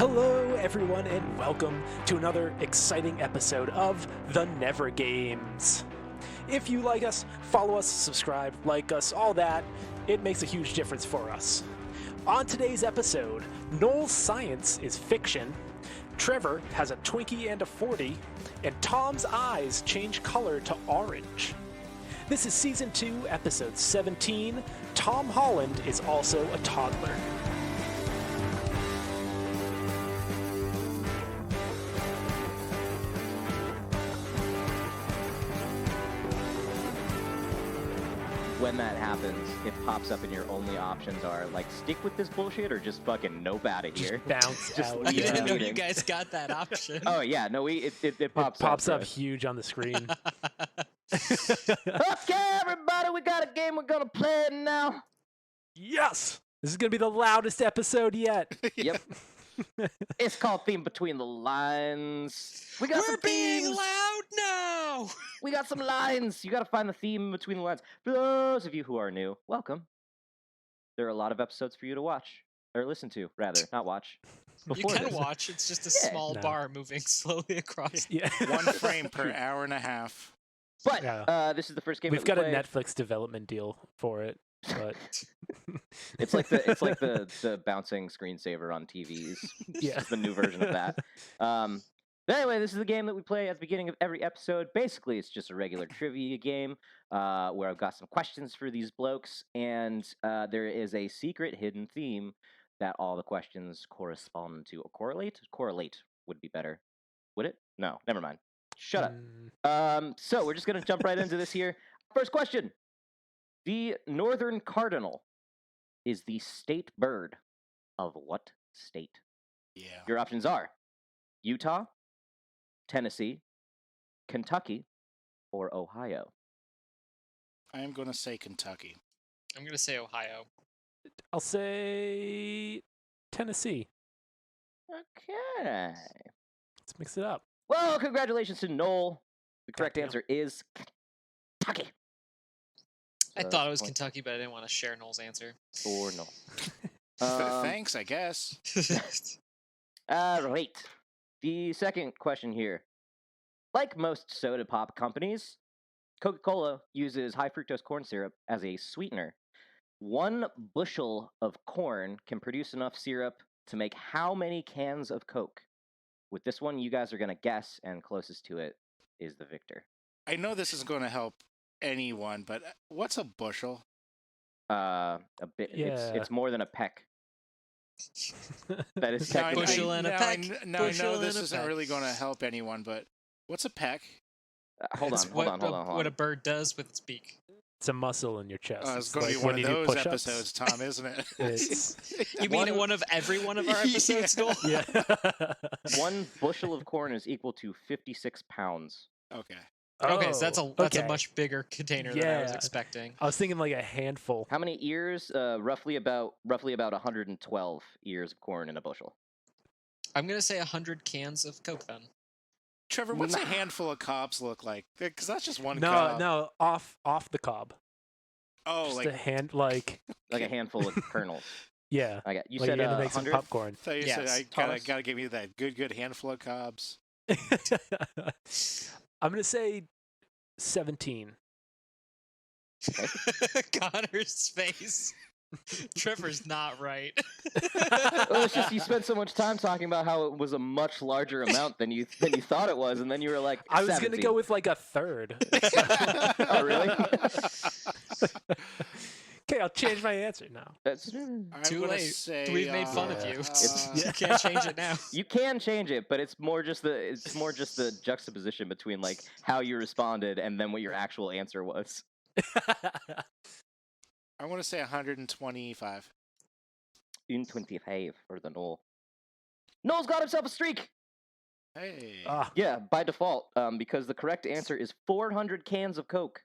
Hello, everyone, and welcome to another exciting episode of The Never Games. If you like us, follow us, subscribe, like us, all that. It makes a huge difference for us. On today's episode, Noel's science is fiction, Trevor has a Twinkie and a 40, and Tom's eyes change color to orange. This is Season 2, Episode 17. Tom Holland is also a toddler. When that happens, it pops up and your only options are, like, stick with this bullshit or just fucking nope out of here. Bounce Just out. I leave didn't the know meeting. you guys got that option. Oh, yeah, no, it pops Pops up for us. huge on the screen. Okay, everybody, we got a game we're gonna play now. Yes! This is going to be the loudest episode yet. Yep. It's called Theme Between the Lines. We got We're some being themes. loud now! We got some lines. You gotta find the theme between the lines. For those of you who are new, welcome. There are a lot of episodes for you to watch. Or listen to, rather, not watch. You Before can this. watch, it's just a Yeah. small No. bar moving slowly across. Yeah. One frame per hour and a half. But Yeah. this is the first game We've that we got a play. Netflix development deal for it, but It's like the bouncing screensaver on TVs. Yeah. It's the new version of that. But anyway, this is the game that we play at the beginning of every episode. Basically, it's just a regular trivia game where I've got some questions for these blokes, and there is a secret hidden theme that all the questions correspond to. Or correlate? Correlate would be better. Would it? No, never mind. Shut up. So we're just going to jump right into this here. First question. The northern cardinal is the state bird of what state? Yeah. Your options are Utah, Tennessee, Kentucky, or Ohio. I am going to say Kentucky. I'm going to say Ohio. I'll say Tennessee. Okay. Let's mix it up. Well, congratulations to Noel. The correct Goddamn. answer is Kentucky. I So thought it was point Kentucky, but I didn't want to share Noel's answer. for Noel. Thanks, I guess. All right. The second question here. Like most soda pop companies, Coca-Cola uses high fructose corn syrup as a sweetener. 1 bushel of corn can produce enough syrup to make how many cans of Coke? With this one, you guys are going to guess, and closest to it is the victor. I know this is going to help anyone, but what's a bushel? A bit. Yeah. It's more than a peck. That is Now, technically. Bushel and a peck, I know bushel this and a isn't peck. really going to help anyone, but what's a peck? Hold It's on. what a bird does with its beak. It's a muscle in your chest. It's It's going to like be one when of you do those push-ups. episodes, Tom, isn't it? It's You mean in one of every one of our episodes, Noel? yeah. 1 bushel of corn is equal to 56 pounds. Okay. Okay, so that's a okay. much bigger container than I was Yeah. expecting. I was thinking like a handful. How many ears? Roughly about 112 ears of corn in a bushel. I'm going to say 100 cans of Coke then. Trevor, what's Nah. a handful of cobs look like? Because that's just one No, cob. no, off the cob. Oh, Just like a hand, like Like a handful of kernels. yeah. I got you Like said you're gonna make some 100. popcorn. I thought you said Yes, I Thomas. gotta give you that good handful of cobs. I'm gonna say 17. Connor's face. Trevor's not right. Well, it's just you spent so much time talking about how it was a much larger amount than you thought it was, and then you were like, I was 17. gonna go with like a third. Oh, really? Okay, I'll change my answer now. That's, I'm Too gonna late. Say, We've made fun of yeah. you. It's- You can't change it now. you can change it, but it's more just the juxtaposition between like how you responded and then what your actual answer was. I want to say 125. 125 for the Noel. Noel's got himself a streak. Hey. Ah, Yeah, by default, because the correct answer is 400 cans of Coke.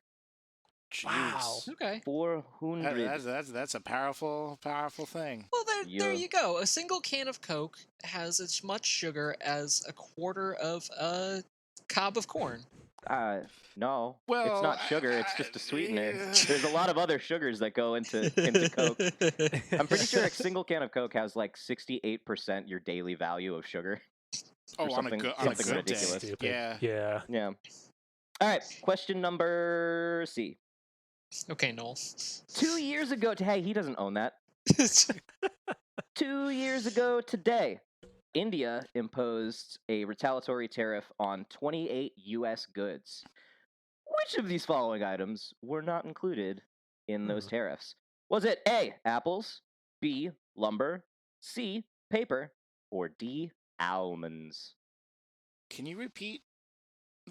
wow. Jeez. Okay. 400. That's a powerful thing. Well, there Yeah. you go. A single can of Coke has as much sugar as a quarter of a cob of corn. No, Well, it's not sugar. It's just a sweetener. yeah. There's a lot of other sugars that go into Coke. I'm pretty sure a single can of Coke has like 68% your daily value of sugar. Oh, or on a something- good something day. ridiculous. Stupid. Yeah. Yeah. Yeah. All right. Question number C. Okay, Noel. 2 years ago, hey, he doesn't own that. 2 years ago today, India imposed a retaliatory tariff on 28 U.S. goods. Which of these following items were not included in those tariffs? Was it A, apples, B, lumber, C, paper, or D, almonds? Can you repeat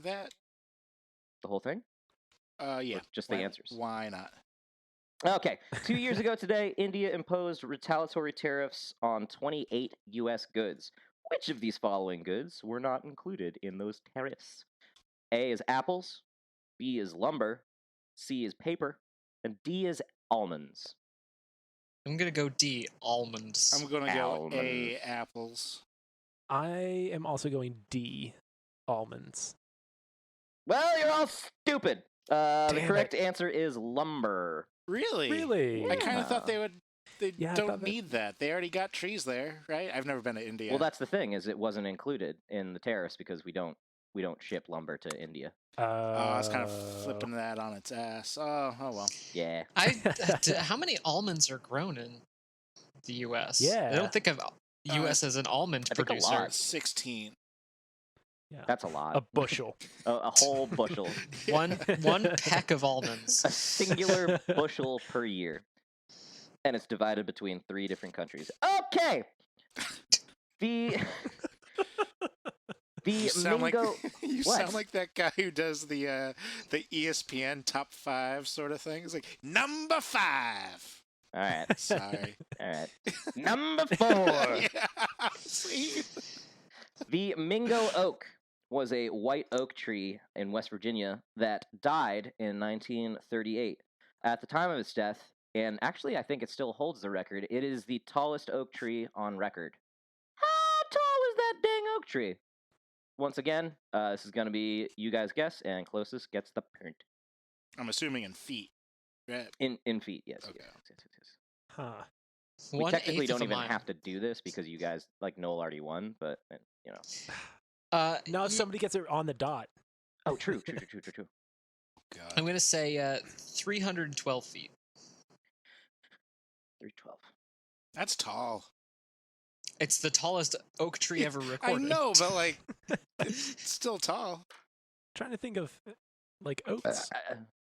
that? The whole thing? Yeah. Or just the Why- answers? Why not? Okay. 2 years ago today, India imposed retaliatory tariffs on 28 U.S. goods. Which of these following goods were not included in those tariffs? A is apples, B is lumber, C is paper, and D is almonds. I'm gonna go D, almonds. I'm gonna go A, Almonds. apples. I am also going D, almonds. Well, you're all stupid. The Damn correct it. answer is lumber. Really? Really? I kind of thought Yeah. they would. They Yeah, I don't thought that- need that. They already got trees there, right? I've never been to India. Well, that's the thing, is it wasn't included in the tariffs because we don't ship lumber to India. I was kind of flipping that on its ass. Oh well. Yeah. How many almonds are grown in the U.S.? I Yeah. don't think of U.S. as an almond I think a producer. lot. 16. That's a lot. A bushel. A whole bushel. One peck of almonds. A singular bushel per year. And it's divided between 3 different countries. Okay. The You sound Mingo. like you What? sound like that guy who does the ESPN top 5 sort of thing. It's like number 5. All right. Sorry. All right. Number 4. Yeah. See? The Mingo oak was a white oak tree in West Virginia that died in 1938. At the time of its death, and actually I think it still holds the record, it is the tallest oak tree on record. How tall is that dang oak tree? Once again, this is going to be you guys guess, and closest gets the point. I'm assuming in feet. Right? In feet, yes. Okay. Yes. Huh. We 1/8 technically of don't a even mile. have to do this because you guys, like Noel already won, but, you know. No, somebody gets it on the dot. Oh, true. God. I'm gonna say 312 feet. 312. That's tall. It's the tallest oak tree ever I recorded. know, but like, it's still tall. Trying to think of like oaks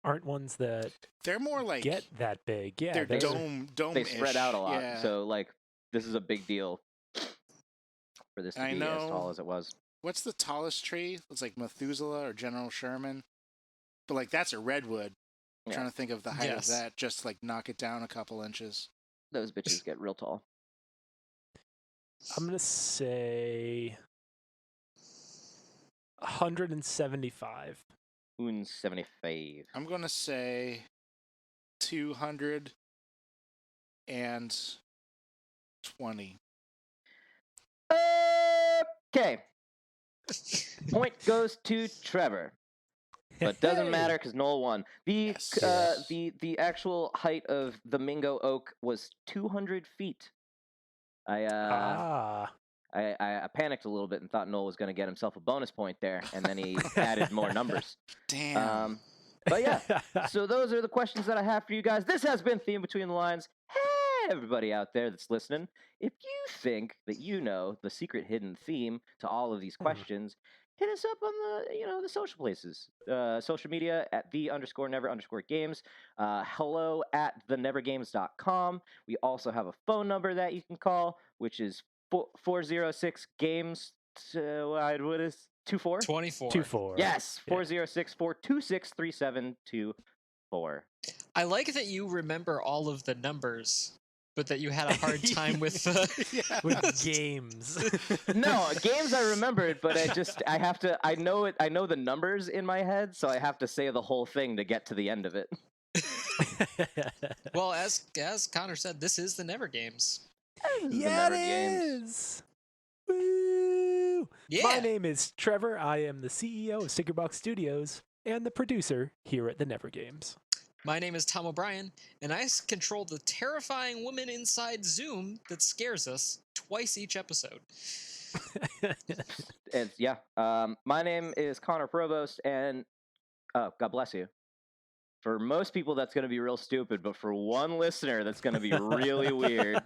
aren't ones that They're more like get that big. Yeah, they're dome. They spread out a lot, Yeah. so like this is a big deal for this to I be as tall know. as it was. What's the tallest tree? It's like Methuselah or General Sherman. But like that's a redwood. I'm Yeah. trying to think of the height Yes. of that. Just like knock it down a couple inches. Those bitches get real tall. I'm gonna say 175. 175. I'm gonna say 220. Okay. Point goes to Trevor, but doesn't Hey! matter because Noel won. Yes. The actual height of the Mingo oak was 200 feet. I panicked a little bit and thought Noel was going to get himself a bonus point there, and then he added more numbers. Damn. But yeah, so those are the questions that I have for you guys. This has been Theme Between the Lines. Hey, everybody out there that's listening, if you think that you know the secret hidden theme to all of these questions, hit us up on the social places, social media at @the_never_games, hello @thenevergames.com. We also have a phone number that you can call, which is 406 games. What is 24? 24. 24. Yes, Yeah. 406-426-3724. I like that you remember all of the numbers, but that you had a hard time with the. With games. No, games I remembered, but I know the numbers in my head, so I have to say the whole thing to get to the end of it. Well, as Connor said, this is the Never Games. This is the Yeah, Never it Games. is. Woo! Yeah. My name is Trevor. I am the CEO of Stickerbox Studios and the producer here at the Never Games. My name is Tom O'Brien, and I control the terrifying woman inside Zoom that scares us twice each episode. My name is Connor Provost, and God bless you. For most people, that's going to be real stupid, but for one listener, that's going to be really weird.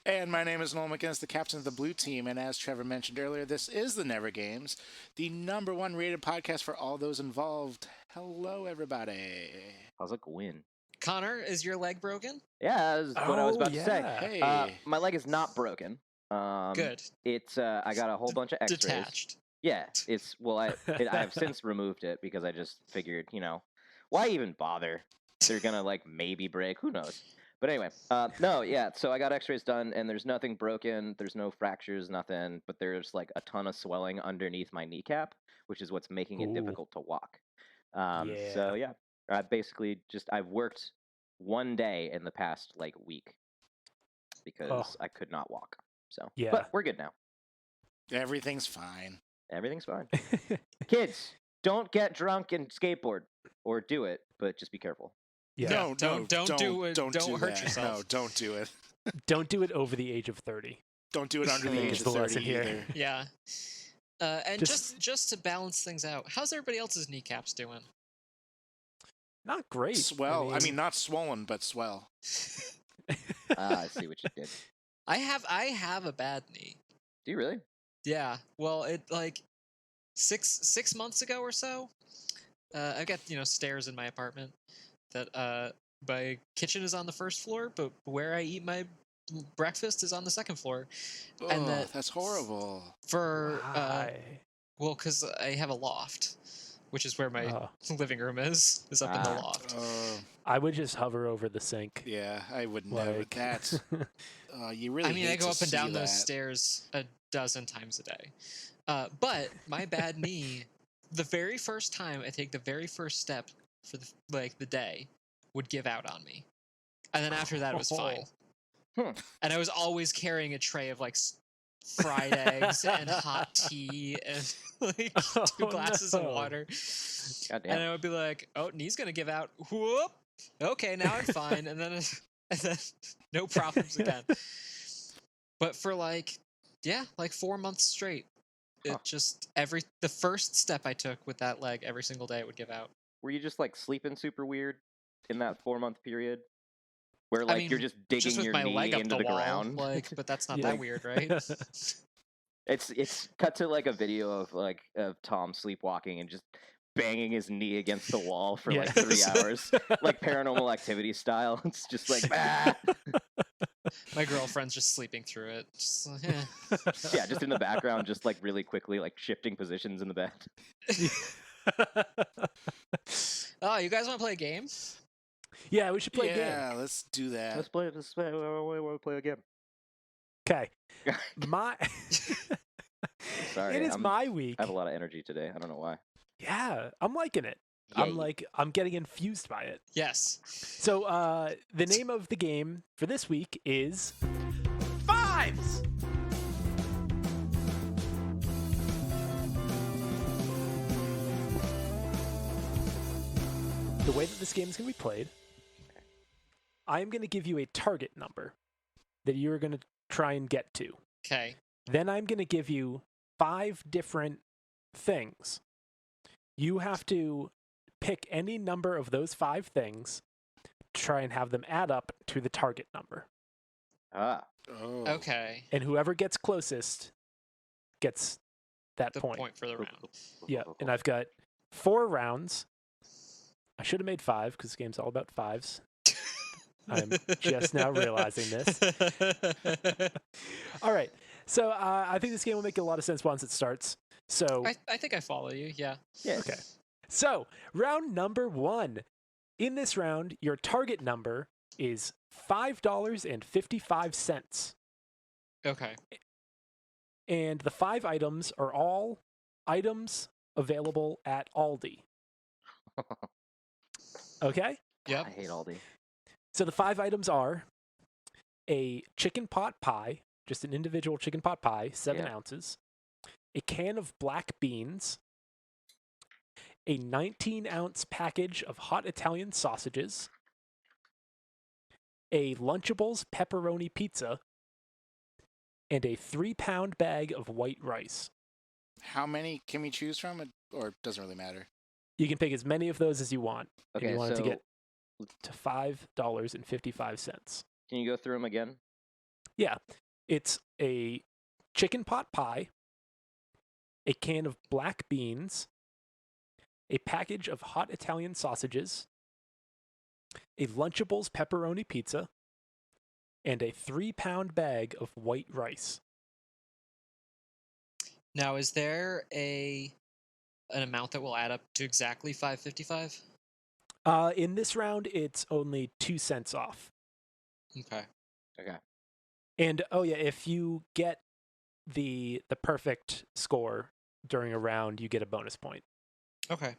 And my name is Noel McGinnis, the captain of the blue team. And as Trevor mentioned earlier, this is the Never Games, the #1 rated podcast for all those involved. Hello, everybody. How's it going? Connor, is your leg broken? Yeah, that's what I was about to say. Hey. My leg is not broken. Good. It's I got a whole bunch of X-rays. Detached. Yeah, I have since removed it because I just figured, why even bother? They're gonna maybe break. Who knows? But anyway, so I got X-rays done, and there's nothing broken. There's no fractures, nothing. But there's a ton of swelling underneath my kneecap, which is what's making it difficult to walk. So yeah, I've worked one day in the past week because I could not walk. So Yeah. But we're good now. Everything's fine. Everything's fine. Kids, don't get drunk and skateboard, or do it, but just be careful. Yeah. No, Don't do it. Don't hurt that. yourself. No, don't do it. Don't do it over the age of 30. Don't do it under the age Is of the 30 lesson here. either. Yeah. And Just- just to balance things out, how's everybody else's kneecaps doing? Not great. Swell. I mean, not swollen, but swell. I see what you did. I have a bad knee. Do you really? Yeah. Well, it six months ago or so. I've got stairs in my apartment. That my kitchen is on the first floor, but where I eat my breakfast is on the second floor. And That's horrible. For Why? well, because I have a loft, which is where my living room is up in the loft. I would just hover over the sink. Yeah, I would never. That's you really. I mean, I hate go to up and see down that. those stairs a dozen times a day. But my bad knee, the very first time I take the very first step for the day, would give out on me, and then after that it was fine. And I was always carrying a tray of fried eggs and hot tea and 2 glasses of water. Goddamn. And I would be like, "Oh, knee's gonna give out. Whoop. Okay, now I'm fine." and then no problems again. But for 4 months straight, it just the first step I took with that leg every single day it would give out. Were you just sleeping super weird in that 4-month period? Where I mean, you're just digging just with your my knee leg up into the wall, ground? but that's not Yeah. that weird, right? It's cut to a video of Tom sleepwalking and just banging his knee against the wall for 3 hours, Paranormal Activity style. It's just ah! My girlfriend's just sleeping through it. Just, Yeah, just in the background, just really quickly shifting positions in the bed. Oh, you guys want to play a game? Yeah, we should play a game. Yeah, let's do that. Let's play a game. Okay. Sorry, It is my week. I have a lot of energy today. I don't know why. Yeah, I'm liking it. Yay. I'm getting infused by it. Yes. So the name of the game for this week is Fives. The way that this game is going to be played, I am going to give you a target number that you're going to try and get to. Okay. Then I'm going to give you 5 different things. You have to pick any number of those 5 things, try and have them add up to the target number. Ah. Oh. Okay. And whoever gets closest gets that The point. point for the round. Yeah, and I've got 4 rounds. I should have made 5 because the game's all about 5s. I'm just now realizing this. All right. So I think this game will make a lot of sense once it starts. So I think I follow you. Yeah. Yeah. Okay. So round number 1. In this round, your target number is $5.55. Okay. And the 5 items are all items available at Aldi. Okay? Yep. I hate Aldi. So the 5 items are a chicken pot pie, just an individual chicken pot pie, 7 Yeah. ounces, a can of black beans, a 19-ounce package of hot Italian sausages, a Lunchables pepperoni pizza, and a 3-pound bag of white rice. How many can we choose from? Or it doesn't really matter? You can pick as many of those as you want. And Okay, you want it to so get to $5.55. can you go through them again? Yeah. It's a chicken pot pie, a can of black beans, a package of hot Italian sausages, a Lunchables pepperoni pizza, and a 3-pound bag of white rice. Now, is there an amount that will add up to exactly $5.55? In this round, it's only 2 cents off. Okay. Okay. And oh yeah, if you get the perfect score during a round, you get a bonus point. Okay.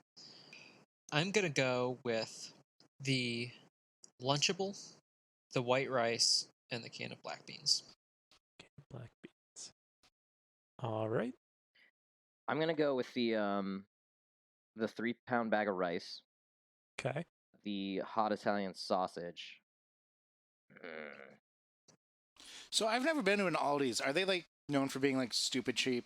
I'm gonna go with the Lunchable, the white rice, and the can of black beans. Black beans. All right. I'm gonna go with the 3-pound bag of rice, Okay. the hot Italian sausage. So I've never been to an Aldi's. Are they like known for being like stupid cheap?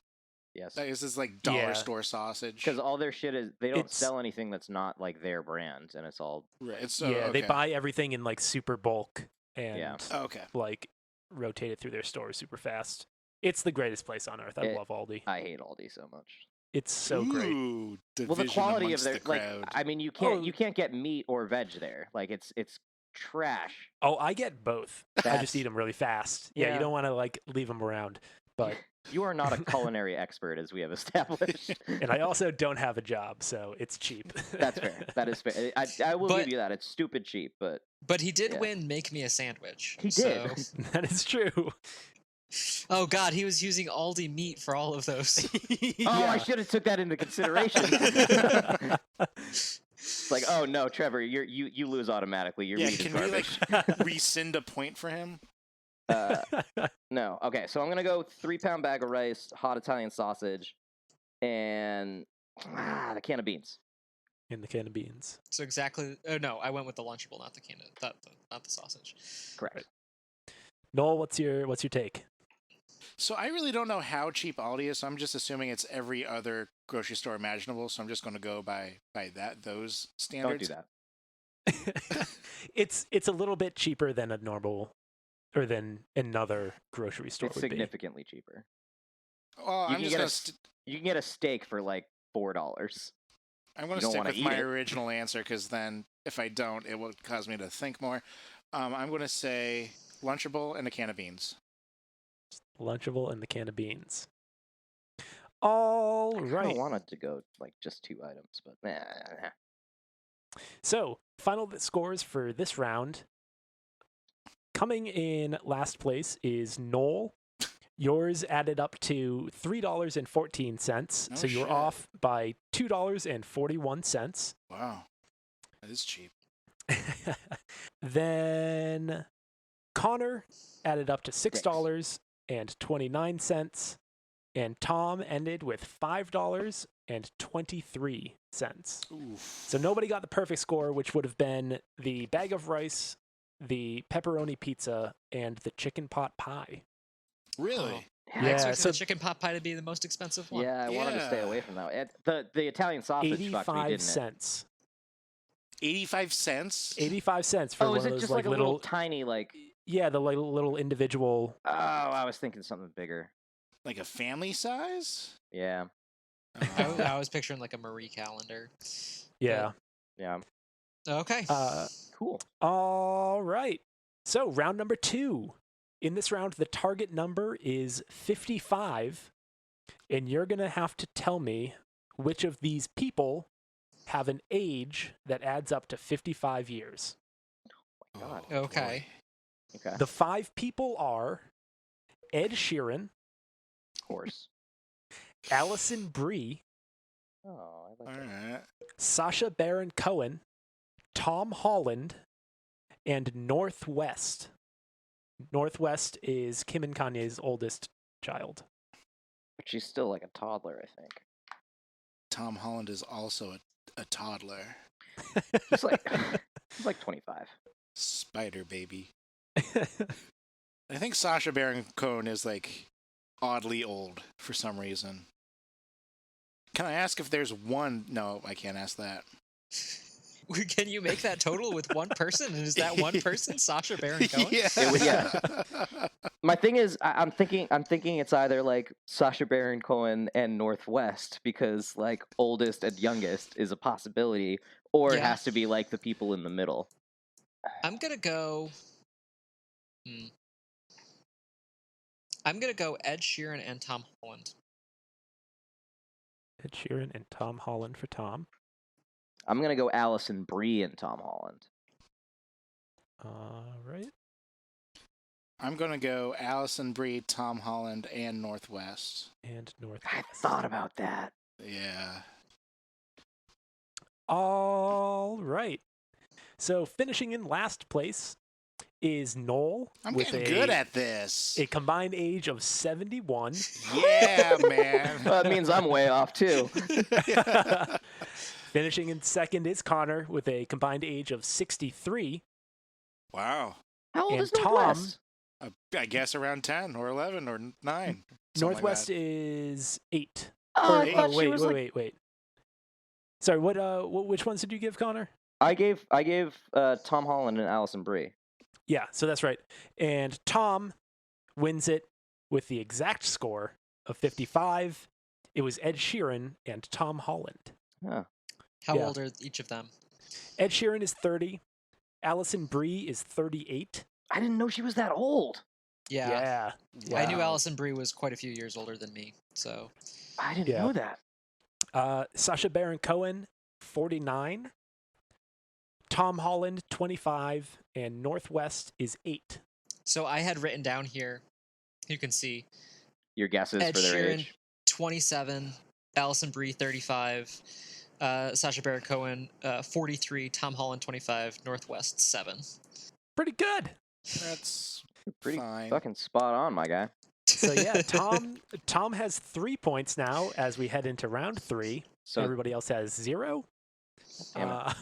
Yes, Like, is this like dollar Yeah. store sausage? because all their shit is they don't It's- sell anything that's not like their brand, and it's all Right. It's Yeah, they okay. buy everything in like super bulk and Yeah. Okay. like rotate it through their stores super fast. It's the greatest place on earth. I love Aldi. I hate Aldi so much. It's so great. Ooh, Well, the division quality of amongst their the like crowd. I mean you Oh. can't get meat or veg there. Like it's trash. Oh, I get both. I That's- just eat them really fast. Yeah, Yeah. you don't want to like leave them around. But You are not a culinary expert, as we have established. and I also don't have a job, so it's cheap. That's fair. That is fair. I will But- give you that. It's stupid cheap, but But he did Yeah. win Make Me a Sandwich. he did. So... That is true. Oh God, he was using Aldi meat for all of those. Oh, I should have took that into consideration. It's like, oh no, Trevor, you lose automatically. Your Yeah, meat is can we garbage. like rescind a point for him? No. Okay, so I'm gonna go 3-pound bag of rice, hot Italian sausage, and the can of beans. In the can of beans. So exactly. Oh no, I went with the Lunchable, not the not the sausage. Correct. Noel, what's your take? So I really don't know how cheap Aldi is, so I'm just assuming it's every other grocery store imaginable. So I'm just going to go by those Don't standards. do that. It's a little bit cheaper than a normal or than another grocery store It's would be. significantly cheaper. Well, You I'm can just get going to You can get a steak for like $4. I'm going you to don't stick wanna with eat my it. original answer because then if I don't, it will cause me to think more. I'm going to say Lunchable and a can of beans. Lunchable and the can of beans. All I right. wanted to go like just 2 items, but So, final scores for this round. Coming in last place is Noel. Yours added up to $3.14. No So you're shit. off by $2.41. Wow, that is cheap. Then Connor added up to $6.29. And Tom ended with $5.23. Oof. So nobody got the perfect score, which would have been the bag of rice, the pepperoni pizza, and the chicken pot pie. Really? I Yeah, expected so- the chicken pot pie to be the most expensive one. yeah, I wanted to stay Yeah. away from that. The Italian sausage fucked me, 85 didn't it? cents. 85 cents? 85 cents for Oh, one is of it those just like like a little tiny like? yeah, the like little individual. Oh, I was thinking something bigger. Like a family size? Yeah, I was picturing like a Marie calendar. Yeah. yeah. Okay. Cool. All right. So round number 2. In this round, the target number is 55, and you're gonna have to tell me which of these people have an age that adds up to 55 years. God. Oh, Okay. Okay. The 5 people are Ed Sheeran, Of course. Allison Brie, Oh, I All like that. right. Sacha Baron Cohen, Tom Holland, and Northwest. Northwest is Kim and Kanye's oldest child. But she's still like a toddler, I think. Tom Holland is also a toddler. He's like 25. Spider baby. I think Sacha Baron Cohen is like oddly old for some reason. Can I ask if there's one? No, I can't ask that. Can you make that total with one person? And is that one person Sacha Baron Cohen? Yeah. My thing is, I'm thinking it's either like Sacha Baron Cohen and Northwest, because like oldest and youngest is a possibility, or it has to be like the people in the middle. I'm gonna go. I'm gonna go Ed Sheeran and Tom Holland. Ed Sheeran and Tom Holland for Tom. I'm going to go Alison Brie and Tom Holland. All right. I'm going to go Alison Brie, Tom Holland, and Northwest. And Northwest. I thought about that. Yeah. All right. So finishing in last place is Noel. I'm with getting good at this. A combined age of 71. Yeah, man. Well, that means I'm way off, too. Finishing in second is Connor with a combined age of 63. Wow. How old And is Northwest? I guess around 10 or 11 or 9. Northwest is 8. Oh, Or, wait. Sorry, which ones did you give, Connor? I gave Tom Holland and Alison Brie. Yeah, so that's right. And Tom wins it with the exact score of 55. It was Ed Sheeran and Tom Holland. Huh. How old are each of them? Ed Sheeran is 30. Alison Brie is 38. I didn't know she was that old. Yeah. Wow. I knew Alison Brie was quite a few years older than me, so. I didn't know that. Sacha Baron Cohen, 49. Tom Holland, 25. And Northwest is 8. So I had written down here, you can see. Your guesses Ed for their Sheeran, age. 27. Alison Brie, 35. Sacha Baron Cohen, 43. Tom Holland, 25. Northwest, 7. Pretty good. That's Pretty fine. fucking spot on, my guy. So yeah, Tom has 3 points now as we head into round 3. So Everybody else has 0. damn it.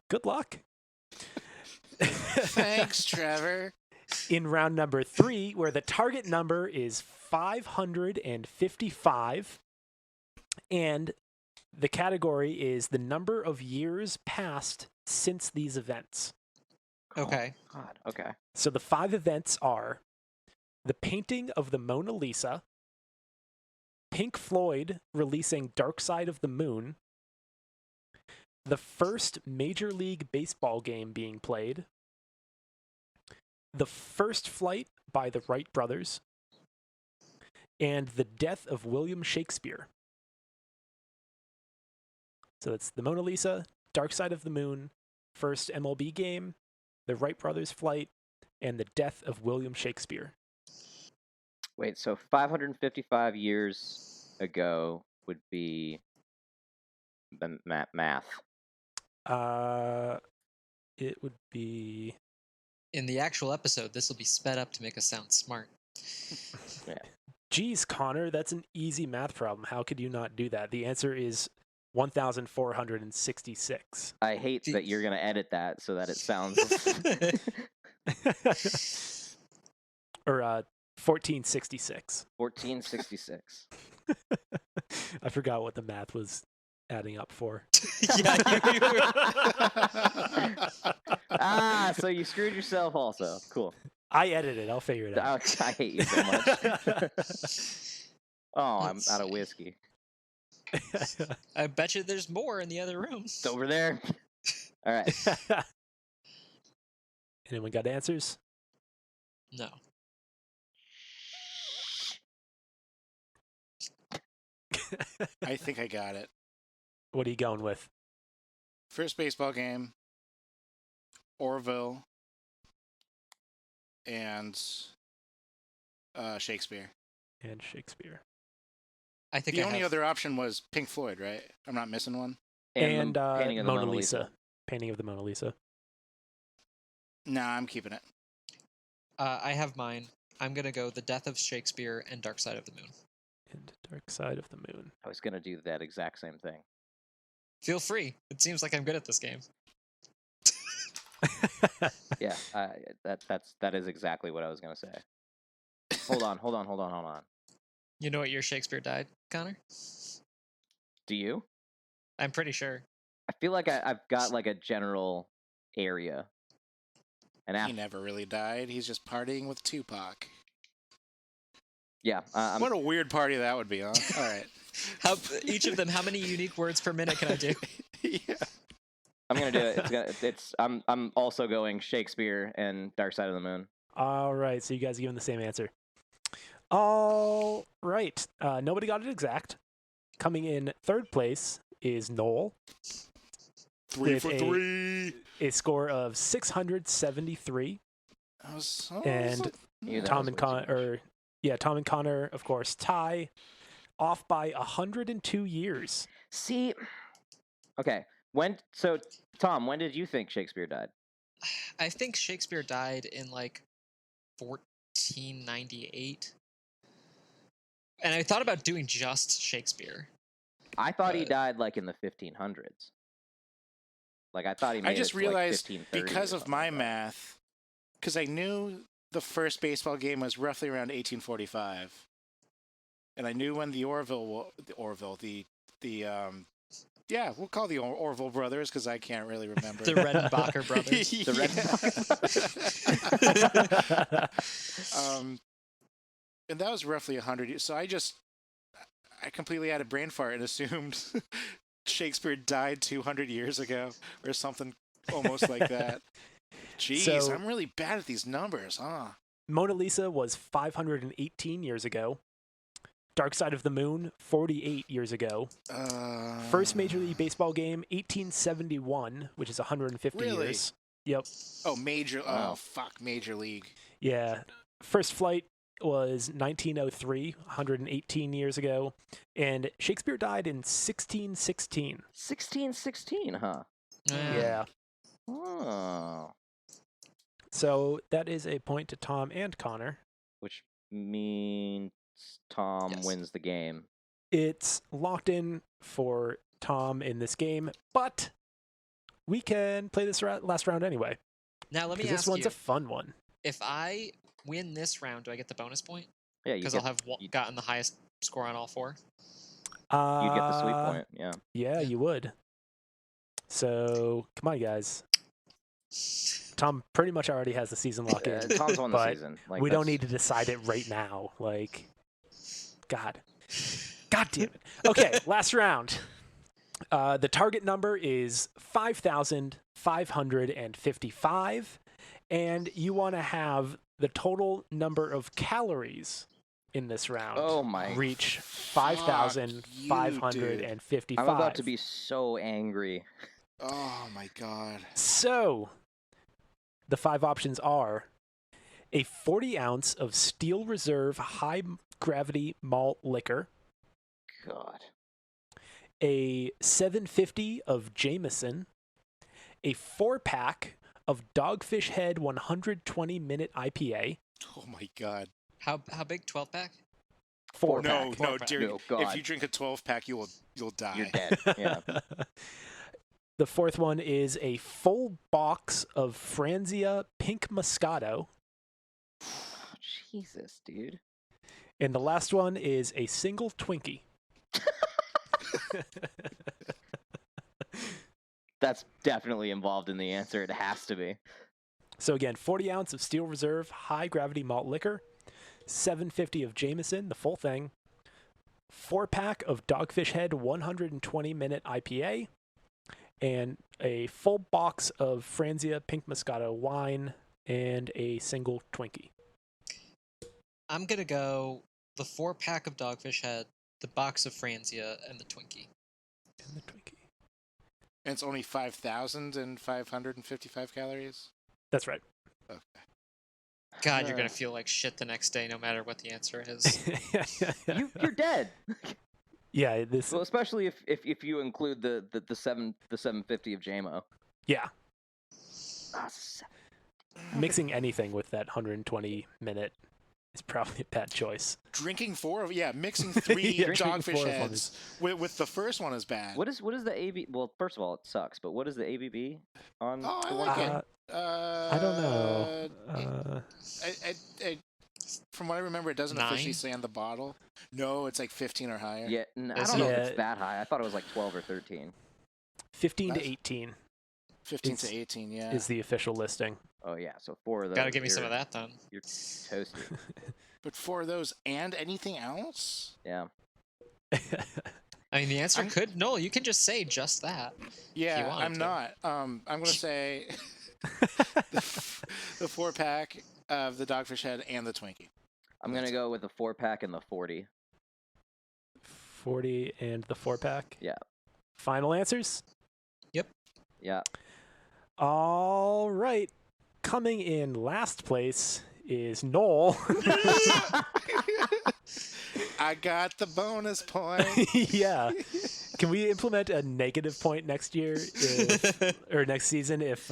Good luck. Thanks, Trevor. In round number 3, where the target number is 555, and the category is the number of years passed since these events. Okay. Oh, God. Okay. So the 5 events are the painting of the Mona Lisa, Pink Floyd releasing Dark Side of the Moon, the first Major League Baseball game being played, the first flight by the Wright brothers, and the death of William Shakespeare. So it's the Mona Lisa, Dark Side of the Moon, first MLB game, the Wright brothers flight, and the death of William Shakespeare. Wait, so 555 years ago would be the math. It would be... In the actual episode, this will be sped up to make us sound smart. Yeah. Geez, Connor, that's an easy math problem. How could you not do that? The answer is 1,466. I hate that you're going to edit that so that it sounds... Or 1466. 1466. I forgot what the math was adding up for. So you screwed yourself also. Cool. I edited. I'll figure it out. I hate you so much. Oh, I'm out of whiskey. I bet you there's more in the other room. It's over there. All right. Anyone got answers? No. I think I got it. What are you going with? First baseball game, Orville, and Shakespeare. And Shakespeare. I think The only other option was Pink Floyd, right? I'm not missing one. And the painting of the Mona Lisa. Painting of the Mona Lisa. Nah, I'm keeping it. I have mine. I'm gonna go The Death of Shakespeare and Dark Side of the Moon. And Dark Side of the Moon. I was gonna do that exact same thing. Feel free. It seems like I'm good at this game. Yeah, that is exactly what I was gonna say. Hold on. You know what year Shakespeare died, Connor? Do you? I'm pretty sure. I feel like I've got like a general area. And He never really died. He's just partying with Tupac. yeah, What a weird party that would be, huh? All right. Each of them, how many unique words per minute can I do? Yeah. I'm gonna do it. I'm also going Shakespeare and Dark Side of the Moon. All right, so you guys are giving the same answer. All right, nobody got it exact. Coming in third place is Noel. 3 for 3. A score of 673. And Tom and Connor, Tom and Connor, of course, tie off by 102 years. See, okay. Tom, when did you think Shakespeare died? I think Shakespeare died in like 1498. And I thought about doing just Shakespeare. I thought he died like in the 1500s. Like I thought he made I just it to, realized like 1530 because or of something my like that. math, because I knew the first baseball game was roughly around 1845, and I knew when the we'll call the Orville brothers because I can't really remember. The Redenbacher brothers. The and that was roughly 100 years. So I completely had a brain fart and assumed Shakespeare died 200 years ago or something almost like that. Jeez, So- I'm really bad at these numbers, huh? Mona Lisa was 518 years ago. Dark Side of the Moon, 48 years ago. First Major League Baseball game, 1871, which is 150 Really? years. Yep. Wow. Major League. Yeah. First flight was 1903, 118 years ago. And Shakespeare died in 1616. 1616, huh? Yeah. Oh. So that is a point to Tom and Connor. Which means Tom Yes. wins the game. It's locked in for Tom in this game, but we can play this last round anyway. Now let me 'Cause ask this one's you, a fun one. if I win this round, do I get the bonus point? Yeah, you Because get, I'll have gotten the highest score on all four. you get the sweet point. Yeah. Yeah, you would. So come on, guys. Tom pretty much already has the season locked in. Tom's won the but season. Like, we don't that's- need to decide it right now. Like, God damn it. Okay, last round. The target number is 5,555, and you want to have the total number of calories in this round Oh my reach Fuck 5,555. I'm about to be so angry. Oh my god. So, the 5 options are a 40 ounce of Steel Reserve high gravity malt liquor, God. a 750 of Jameson, a 4-pack of Dogfish Head 120 minute IPA. Oh my god. How big? 12-pack? 4-pack. No, Four-pack. dear. No, God. If you drink a 12-pack, you'll die. You're dead. Yeah. The 4th one is a full box of Franzia Pink Moscato. Jesus, dude. And the last one is a single Twinkie. That's definitely involved in the answer. It has to be. So again, 40 ounce of Steel Reserve high gravity malt liquor, 750 of Jameson, the full thing, 4-pack of Dogfish Head 120 minute IPA, and a full box of Franzia Pink Moscato wine, and a single Twinkie. I'm going to go the 4-pack of Dogfish Head, the box of Franzia, and the Twinkie. And the Twinkie. And it's only 5,555 calories? That's right. Okay. God, you're going to feel like shit the next day no matter what the answer is. You're dead. Yeah, this. Well, especially if you include the 750 of JMO. Yeah. Ah, Mixing anything with that 120 minute is probably a bad choice. Drinking mixing 3 Yeah, drinking dogfish 4 of one heads with the first one is bad. What is the AB? Well, first of all, it sucks. But what is the ABB on? Oh, I the like one? it. I don't know. I from what I remember, it doesn't 9? officially say on the bottle. No, it's like 15 or higher. Yeah, I Is don't know it? if it's that high. I thought it was like 12 or 13. 15 to Nice. 18 15 to 18, yeah. is the official listing. Oh yeah, so 4 of those. Gotta give me some of that then. You're toasty. But 4 of those and anything else? Yeah. I mean, the answer could Noel. You can just say just that. Yeah, wanted I'm to. not. I'm gonna say the 4-pack of the Dogfish Head and the Twinkie. I'm gonna go with the 4-pack and the 40. 40 and the 4-pack. Yeah. Final answers? Yeah. All right. Coming in last place is Noel. I got the bonus point. Yeah. Can we implement a negative point next year or next season if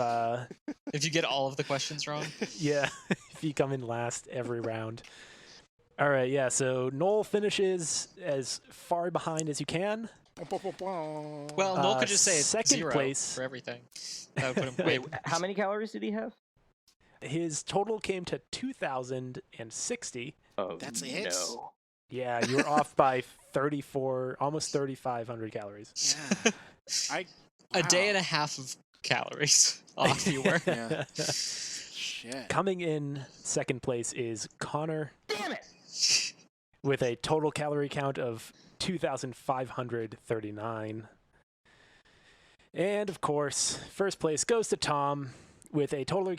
If you get all of the questions wrong. yeah, if you come in last every round. All right, yeah. So Noel finishes as far behind as you can. Well, Noel could just say it's second 0 place. for everything. That would put him. Wait, how many calories did he have? His total came to 2,060. Oh, That's it? No. Yeah, you were off by 34, almost 3,500 calories. Yeah. A day and a half of calories off you were. Yeah. Shit. Coming in second place is Connor Damn it! with a total calorie count of 2,539. And of course, first place goes to Tom with a total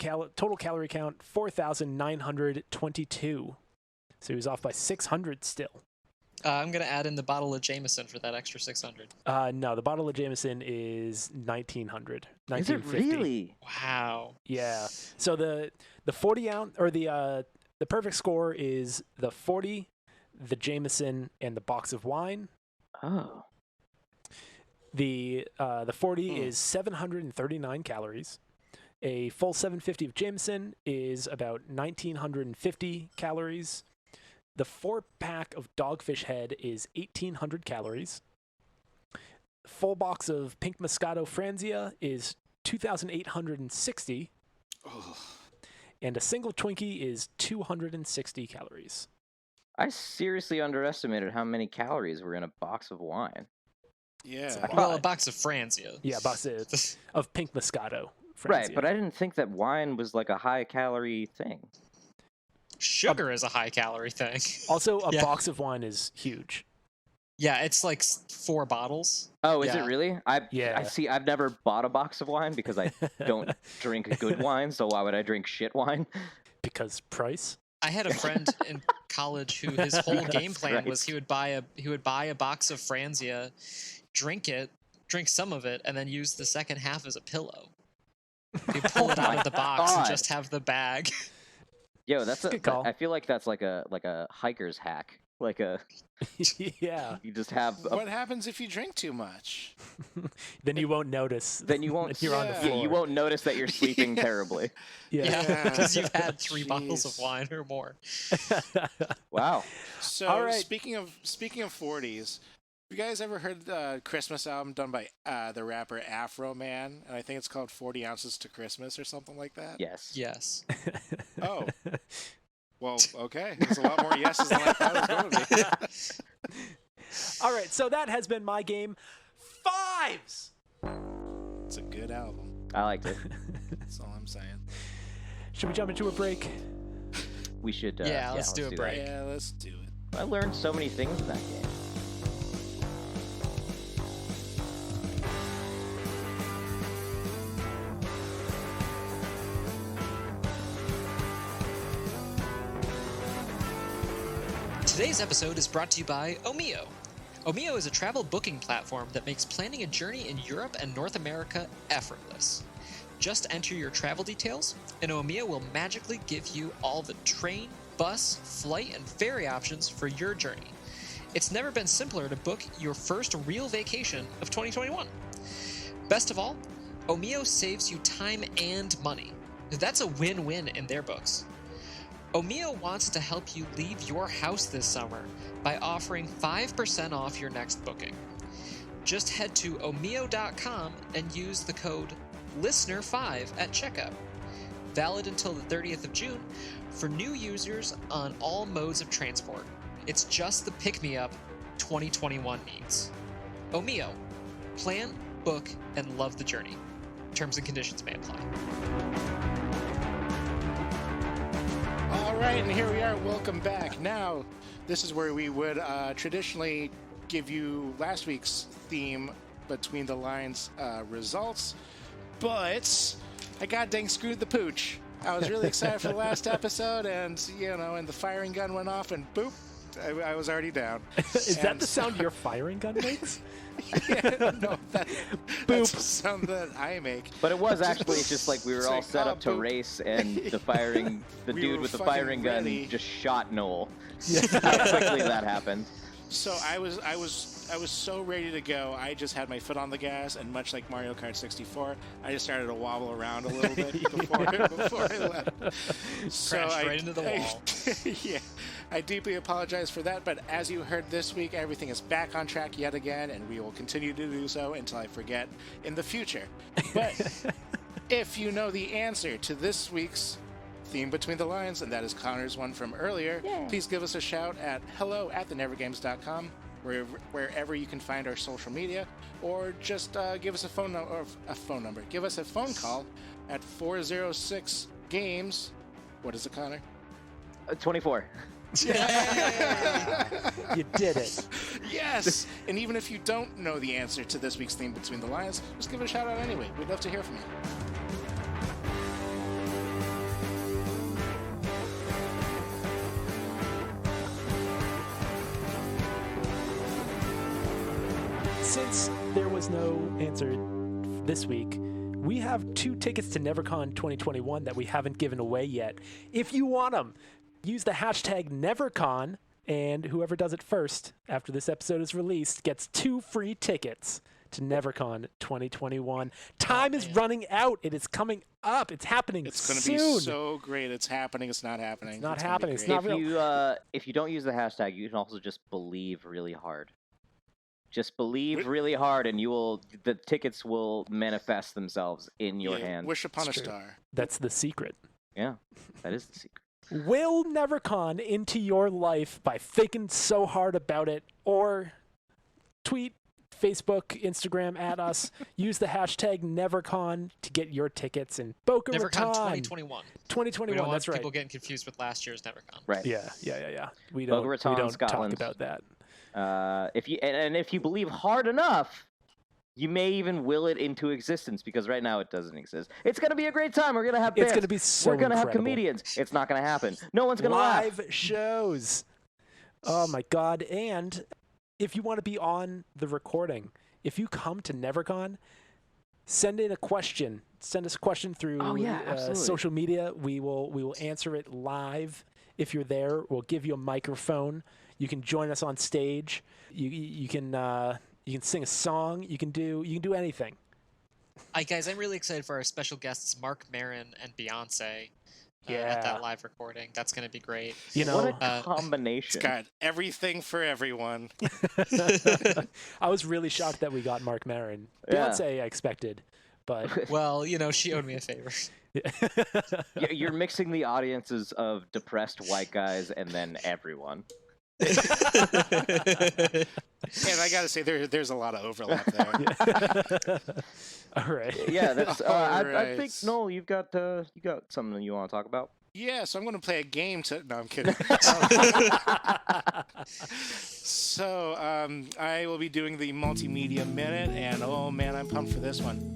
calorie count 4,922. So he was off by 600 still. I'm gonna add in the bottle of Jameson for that extra 600. No, the bottle of Jameson is 1,900. Is it 1950. really? Wow. Yeah. So the 40 ounce or the perfect score is the 40, the Jameson, and the box of wine. Oh. The 40 is 739 calories. A full 750 of Jameson is about 1,950 calories. The 4-pack of Dogfish Head is 1,800 calories. Full box of Pink Moscato Franzia is 2,860. Oh. And a single Twinkie is 260 calories. I seriously underestimated how many calories were in a box of wine. Yeah. Well, a box of Franzia. Yeah, box of Pink Moscato Franzia. Right, but I didn't think that wine was like a high calorie thing. Sugar is a high calorie thing. Also, a Yeah. box of wine is huge. Yeah, it's like 4 bottles. Oh, is Yeah. it really? Yeah. I see. I've never bought a box of wine because I don't drink good wine. So why would I drink shit wine? Because price. I had a friend in college who his whole game plan was he would buy a box of Franzia, drink some of it, and then use the second half as a pillow. He'd pull it out of the box and God. just have the bag. Yo, that's Good call. I feel like that's like a hiker's hack. Like Yeah. you just have. What happens if you drink too much? Then you won't notice. Then you won't. that you're on the Yeah. floor. You won't notiess that you're sleeping terribly. Yeah. Yeah, because you've had 3 bottles of Jeez. wine or more. Wow. So All right. speaking of 40s, have you guys ever heard the Christmas album done by the rapper Afro Man? And I think it's called 40 Ounces to Christmas or something like that. Yes. Yes. Oh. Well, okay. There's a lot more yeses than I thought it was going to be. All right, so that has been my game. 5s! It's a good album. I liked it. That's all I'm saying. Should we jump into a break? We should. Yeah, let's do a that. break. Yeah, let's do it. I learned so many things in that game. Today's episode is brought to you by Omio. Omio is a travel booking platform that makes planning a journey in Europe and North America effortless. Just enter your travel details, and Omio will magically give you all the train, bus, flight, and ferry options for your journey. It's never been simpler to book your first real vacation of 2021. Best of all, Omio saves you time and money. That's a win-win in their books. Omio wants to help you leave your house this summer by offering 5% off your next booking. Just head to omio.com and use the code LISTENER5 at checkout. Valid until the 30th of June for new users on all modes of transport. It's just the pick-me-up 2021 needs. Omio. Plan, book, and love the journey. Terms and conditions may apply. All right, and here we are. Welcome back. Now, this is where we would traditionally give you last week's theme between the lines results, but I god dang screwed the pooch. I was really excited for the last episode, and and the firing gun went off, and boop, I was already down. Is that the sound your firing gun makes? No, that's the sound that I make. But it was actually just like we were all set up to boop. race, and the dude with the firing gun just shot Noel. Yeah. How quickly that happened. So I was so ready to go. I just had my foot on the gas, and much like Mario Kart 64, I just started to wobble around a little bit before I left. So Crashed right into the wall. Yeah, I deeply apologize for that. But as you heard this week, everything is back on track yet again, and we will continue to do so until I forget in the future. But if you know the answer to this week's theme between the lines, and that is Connor's one from earlier, please give us a shout at hello@thenevergames.com, wherever you can find our social media, or just give us a phone number. Give us a phone call at 406 games. What is it, Connor? 24. You did it. Yes! And even if you don't know the answer to this week's theme between the lines, just give it a shout out anyway. We'd love to hear from you. Since there was no answer this week, we have 2 tickets to NeverCon 2021 that we haven't given away yet. If you want them, use the hashtag NeverCon, and whoever does it first after this episode is released gets 2 free tickets to NeverCon 2021. Time is running out. It is coming up. It's happening It's going to soon. be so great. It's happening. It's not happening. It's not gonna be happening. It's great. not real. If you don't use the hashtag, you can also just believe really hard. Just believe really hard, and the tickets will manifest themselves in your hand. Wish upon a It's true. star. That's the secret. Yeah, that is the secret. Will NeverCon into your life by thinking so hard about it, or tweet, Facebook, Instagram at us. Use the hashtag NeverCon to get your tickets in Boca NeverCon Raton. 2021. 2021, We don't want that's right. people getting confused with last year's NeverCon. Right. Yeah. We Boca don't, Raton, we don't Scotland. talk about that. If you believe hard enough, you may even will it into existence, because right now it doesn't exist. It's going to be a great time. We're going to have bands. It's going to be so We're going to have incredible. comedians. It's not going to happen. No one's going to laugh. Live shows. Oh my God. And if you want to be on the recording, if you come to NeverCon, send in a question. Send us a question through social media. We will answer it live. If you're there, we'll give you a microphone. You can join us on stage. You can sing a song. You can do anything. Guys, I'm really excited for our special guests, Mark Maron and Beyonce, at that live recording. That's going to be great. What a combination. It's got everything for everyone. I was really shocked that we got Mark Maron. Yeah. Beyonce, I expected, but Well, she owed me a favor. You're mixing the audiences of depressed white guys and then everyone. And I got to say, there's a lot of overlap there. all right. Yeah, that's. I Alright. think Noel, you got something you want to talk about. Yeah, so I'm going to play a game to... No, I'm kidding. So, I will be doing the Multimedia Minute, and oh man, I'm pumped for this one.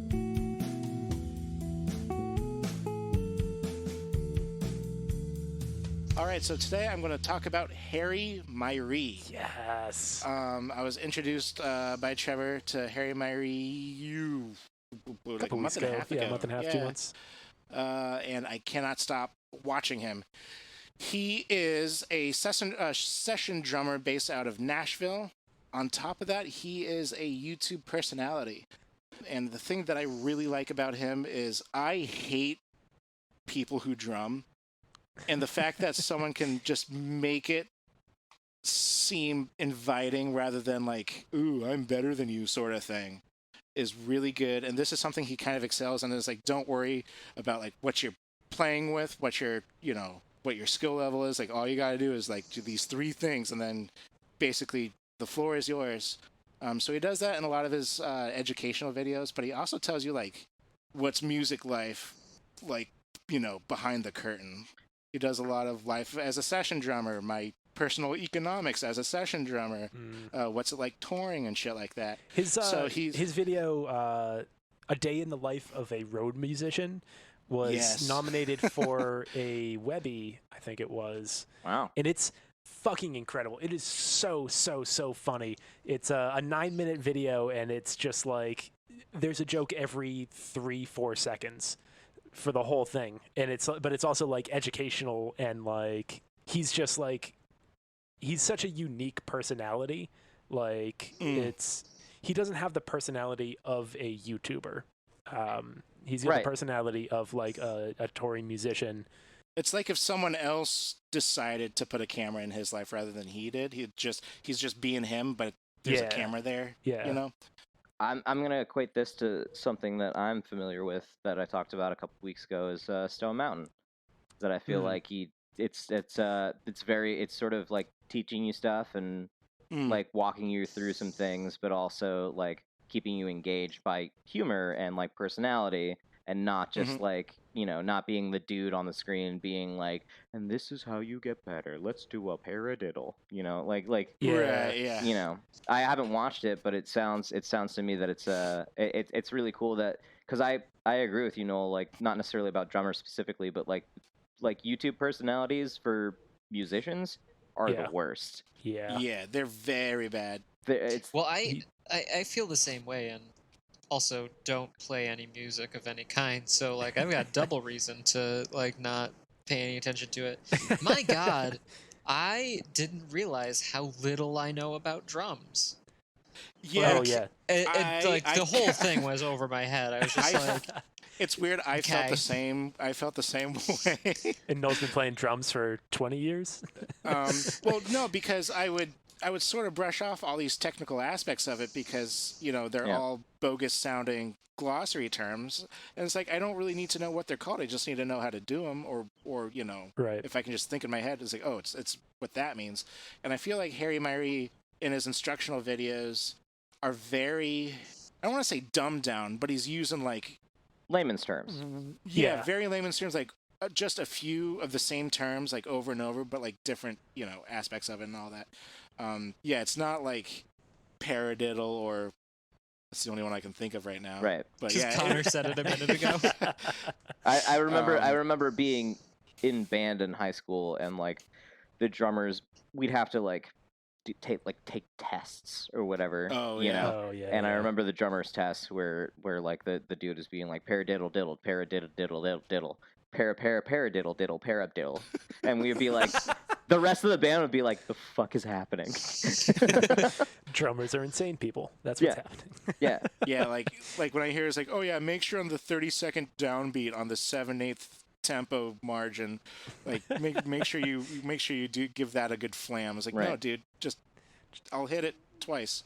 All right, so today I'm going to talk about Harry MireeAre. Yes. I was introduced by Trevor to Harry MireeAre You like a month and a half ago. Yeah, a month and a half, 2 months. And I cannot stop watching him. He is a session drummer based out of Nashville. On top of that, he is a YouTube personality. And the thing that I really like about him is I hate people who drum, and the fact that someone can just make it seem inviting rather than like, ooh, I'm better than you sort of thing, is really good. And this is something he kind of excels in. Is like, don't worry about like what you're playing with, what your what your skill level is. Like, all you got to do is like do these 3 things, and then basically the floor is yours. So he does that in a lot of his educational videos, but he also tells you like what's music life like, behind the curtain. He does a lot of life as a session drummer, my personal economics as a session drummer, what's it like touring and shit like that. His video, A Day in the Life of a Road Musician, was nominated for a Webby, I think it was. Wow. And it's fucking incredible. It is so funny. It's a 9-minute video, and it's just like there's a joke every 3-4 seconds for the whole thing. And it's also like educational, and like he's just like, he's such a unique personality. Like he doesn't have the personality of a YouTuber. He's got the personality of like a touring musician. It's like if someone else decided to put a camera in his life rather than he did. He's just being him, but there's a camera there. Yeah. I'm gonna equate this to something that I'm familiar with that I talked about a couple weeks ago, is Stone Mountain. That I feel like it's sort of like teaching you stuff and like walking you through some things, but also like keeping you engaged by humor and like personality, and not just like, not being the dude on the screen being like, and this is how you get better, let's do a paradiddle, I haven't watched it, but it sounds to me that it's really cool, that because I agree with you, Noel, like not necessarily about drummers specifically, but like YouTube personalities for musicians are the worst. Yeah, they're very bad. I feel the same way, and also don't play any music of any kind, so like I've got double reason to like not pay any attention to it. My God, I didn't realize how little I know about drums. Yeah, the whole thing was over my head. I was just like, it's weird. I felt the same. I felt the same way. And Noel's been playing drums for 20 years. Well, no, because I would sort of brush off all these technical aspects of it because they're all bogus sounding glossary terms, and it's like I don't really need to know what they're called. I just need to know how to do them, or if I can just think in my head, it's like, oh, it's what that means. And I feel like Miree in his instructional videos are very, I don't want to say dumbed down, but he's using like layman's terms. Very layman's terms, like just a few of the same terms like over and over, but like different aspects of it and all that. It's not like paradiddle, or that's the only one I can think of right now. Right. But Connor said it a minute ago. I remember being in band in high school, and like the drummers, we'd have to like take tests or whatever. And I remember the drummer's test where like the dude is being like paradiddle diddle paradiddle diddle diddle paradiddle diddle paradiddle, and we would be like, the rest of the band would be like, the fuck is happening? Drummers are insane people. That's what's happening. Like when I hear it's like, oh yeah, make sure on the 30-second downbeat on the 7/8 tempo margin, like make sure you do give that a good flam. It's like, no, dude, just I'll hit it twice.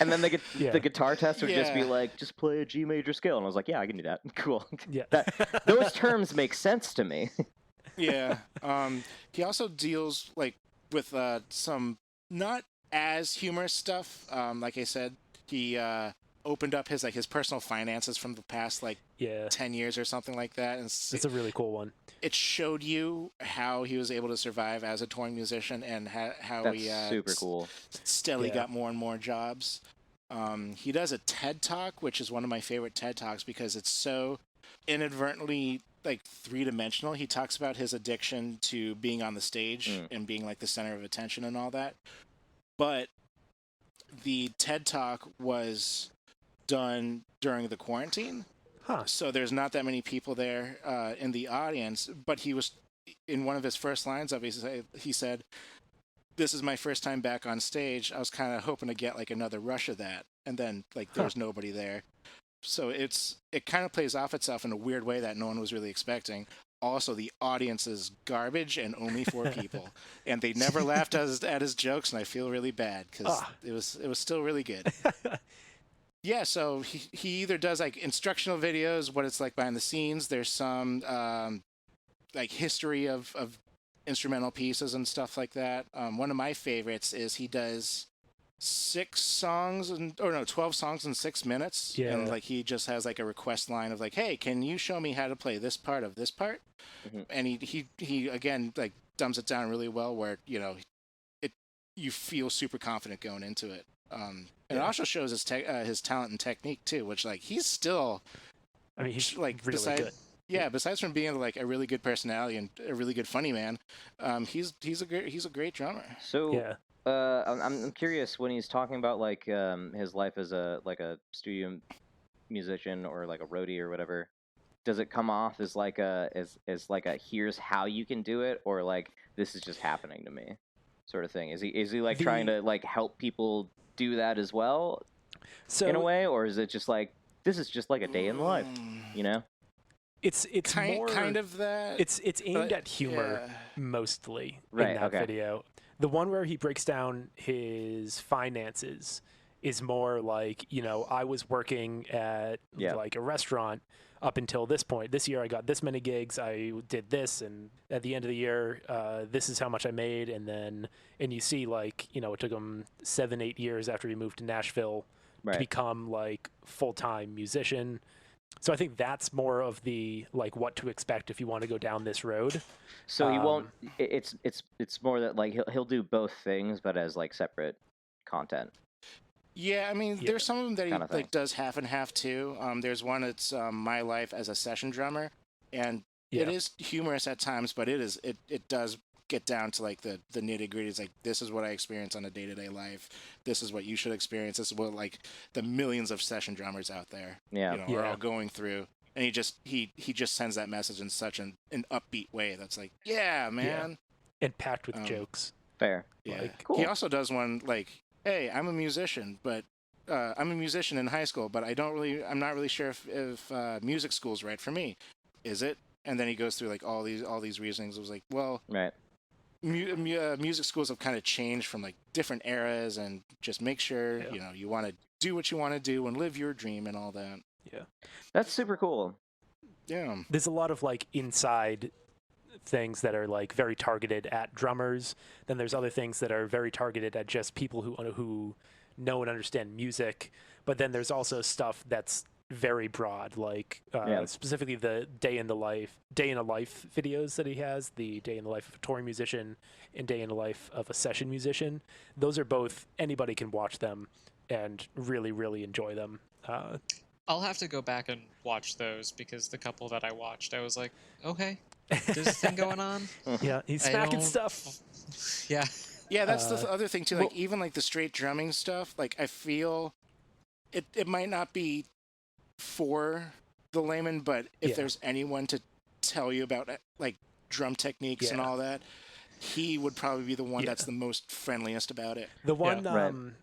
And then the guitar test would just be like, just play a G major scale, and I was like, yeah, I can do that. Cool. Yeah. Those terms make sense to me. He also deals like with some not as humorous stuff. Like I said, he opened up his personal finances from the past 10 years or something like that, and it's a really cool one. It showed you how he was able to survive as a touring musician, and how That's he super cool. Steadily got more and more jobs. He does a TED Talk, which is one of my favorite TED Talks because it's so inadvertently like 3-dimensional. He talks about his addiction to being on the stage and being like the center of attention and all that. But the TED Talk was done during the quarantine. So there's not that many people there in the audience, but he was, in one of his first lines of it, he said, "This is my first time back on stage. I was kind of hoping to get like another rush of that." And then like there was nobody there. So it kind of plays off itself in a weird way that no one was really expecting. Also, the audience is garbage and only 4 people, and they never laughed at his jokes, and I feel really bad because it was still really good. Yeah, so he either does like instructional videos, what it's like behind the scenes. There's some like history of instrumental pieces and stuff like that. One of my favorites is he does 12 songs in 6 minutes. Yeah. And like he just has like a request line of like, hey, can you show me how to play this part of this part? Mm-hmm. And he again like dumbs it down really well where, you feel super confident going into it. And it also shows his talent and technique too, which like he's still, I mean, he's like really good. Yeah, besides from being like a really good personality and a really good funny man, he's a great drummer. So Yeah. I'm curious when he's talking about like his life as a studio musician or like a roadie or whatever. Does it come off as like a here's how you can do it, or like this is just happening to me sort of thing? Is he like trying to like help people do that as well, in a way, or is it just like this is just like a day in the life, you know? It's more kind of that. It's aimed at humor mostly in Right, that okay. video. The one where he breaks down his finances is more like, I was working at like a restaurant up until this point. This year I got this many gigs, I did this, and at the end of the year, this is how much I made. And you see like, it took him 7-8 years after he moved to Nashville to become like full-time musician. So I think that's more of the like what to expect if you want to go down this road. So he won't. It's more that like he'll do both things, but as like separate content. Yeah, I mean, there's some of them that he like does half and half too. There's one that's my life as a session drummer, and it is humorous at times, but it does get down to like the nitty gritty. It's like, this is what I experience on a day-to-day life. This is what you should experience. This is what like the millions of session drummers out there are all going through. And he just sends that message in such an upbeat way that's like, yeah, man. And packed with jokes. Fair. Yeah. Like, cool. He also does one like, hey, I'm a musician, but I'm a musician in high school, but I'm not really sure if music school's right for me. Is it? And then he goes through like all these reasonings. It was like, well, right. Music schools have kind of changed from like different eras, and just make sure you want to do what you want to do and live your dream and all that. Yeah, that's super cool. Yeah, there's a lot of like inside things that are like very targeted at drummers. Then there's other things that are very targeted at just people who know and understand music. But then there's also stuff that's very broad, like specifically the day in a life videos that he has, the day in the life of a touring musician and day in the life of a session musician. Those are both, anybody can watch them and really, really enjoy them. I'll have to go back and watch those, because the couple that I watched, I was like, okay, there's a thing going on. Yeah, he's smacking stuff. Yeah. Yeah, that's the other thing too. Like even like the straight drumming stuff, like I feel it might not be for the layman, but if there's anyone to tell you about like drum techniques and all that, he would probably be the one that's the most friendliest about it. The one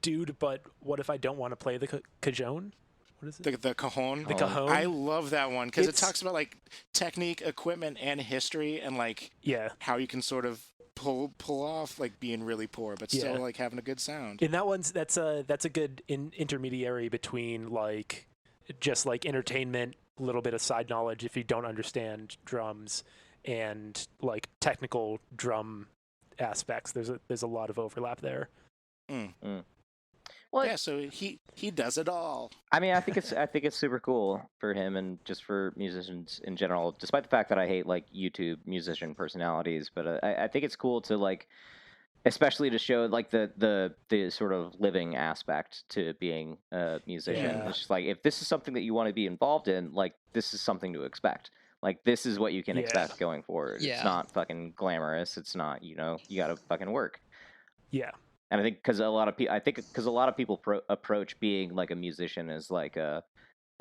dude, but what if I don't want to play the cajon? What is it? The cajon. The cajon. I love that one because it talks about like technique, equipment, and history, and like how you can sort of pull off like being really poor but still like having a good sound. And that's a good intermediary between like just like entertainment, a little bit of side knowledge if you don't understand drums, and like technical drum aspects. There's a lot of overlap there. Well, yeah, so he does it all. I mean, I think it's super cool for him and just for musicians in general, despite the fact that I hate like YouTube musician personalities. But I think it's cool to like, especially to show like the sort of living aspect to being a musician. Yeah. It's just like, if this is something that you want to be involved in, like this is something to expect. Like this is what you can expect going forward. Yeah. It's not fucking glamorous. It's not, you got to fucking work. Yeah. And I think because a lot of people approach being like a musician as like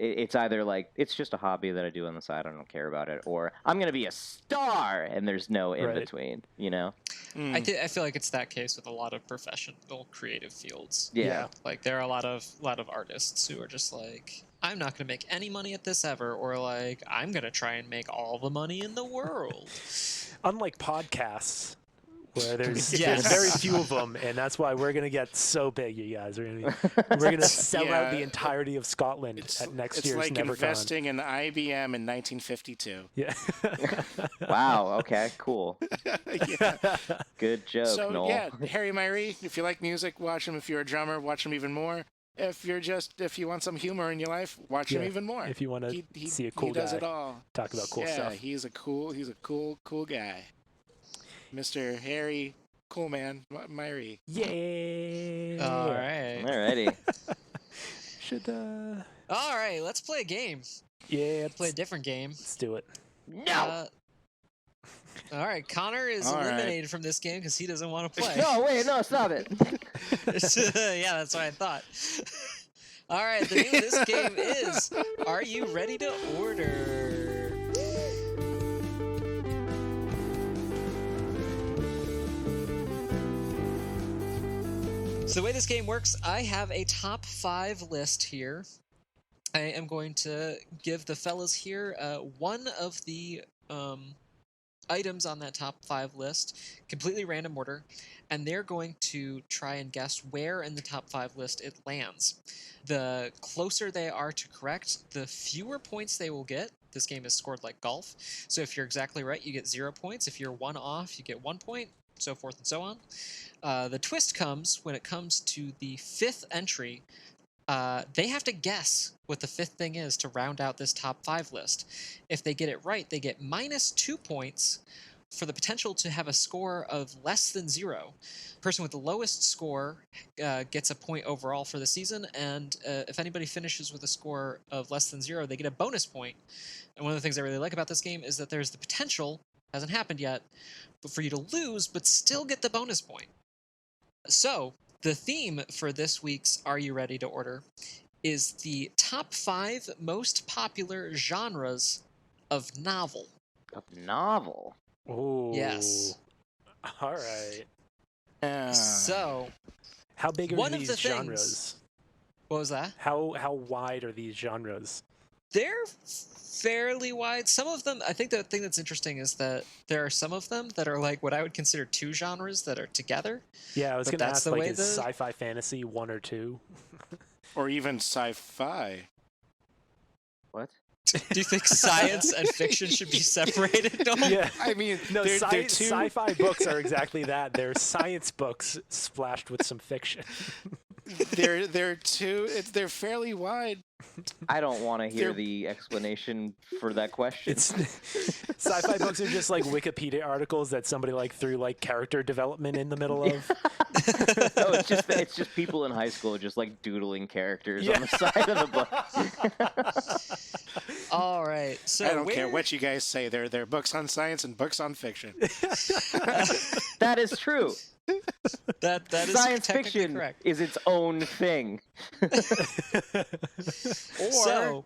it's either like it's just a hobby that I do on the side, I don't care about it, or I'm gonna be a star, and there's no in between. I feel like it's that case with a lot of professional creative fields. Yeah. Like there are a lot of artists who are just like, I'm not going to make any money at this ever, or like, I'm going to try and make all the money in the world. Unlike podcasts, where there's Yes. very few of them, and that's why we're gonna get so big, you guys. We're gonna sell out the entirety of Scotland at next year's It's like NeverCon. investing in IBM in 1952. Yeah. Wow. Okay. Cool. Yeah. Good joke, So Noel. yeah, Harry Myrie, if you like music, watch him. If you're a drummer, watch him even more. If you want some humor in your life, watch him even more. If you want to see a cool he does guy it all. talk about cool stuff. Yeah, he's a cool guy. Mr. Harry Coolman Myrie. Yeah. All right. Alrighty. Should All right, let's play a game. yeah, Let's play a different game. let's do it. No. All right, Connor is All right. eliminated from this game because he doesn't want to play. No. Wait. No. Stop it. Yeah, that's what I thought. All right, the name of this game is Are You Ready to Order? So the way this game works, I have a top 5 list here. I am going to give the fellas here one of the items on that top 5 list, completely random order, and they're going to try and guess where in the top 5 list it lands. The closer they are to correct, the fewer points they will get. This game is scored like golf, so if you're exactly right, you get 0 points. If you're 1 off, you get 1 point, so forth and so on. The twist comes when it comes to the 5th entry. They have to guess what the 5th thing is to round out this top 5 list. If they get it right, they get -2 points for the potential to have a score of less than 0. Person with the lowest score gets a point overall for the season, and if anybody finishes with a score of less than 0, they get a bonus point. And one of the things I really like about this game is that there's the potential, hasn't happened yet, but for you to lose but still get the bonus point. So, the theme for this week's Are You Ready to Order is the top 5 most popular genres of novel. A novel. Oh. Yes. All right. So, How big are one of these the things- genres? what was that? How wide are these genres? They're fairly wide. Some of them, I think the thing that's interesting is that there are some of them that are like what I would consider 2 genres that are together. Yeah, I was But going to that's ask, the like, way is the- sci-fi fantasy 1 or 2? Or even sci-fi. What? Do you think science and fiction should be separated? No. Yeah. I mean, No, they're two. sci-fi books are exactly that. They're science books splashed with some fiction. They're two. They're fairly wide. I don't want to hear They're- the explanation for that question. It's sci-fi books are just like Wikipedia articles that somebody like threw like character development in the middle of. No, it's just people in high school just like doodling characters on the side of the book. All right. So I don't care what you guys say. They're books on science and books on fiction. That is true. that is Science technically fiction correct. is its own thing. So,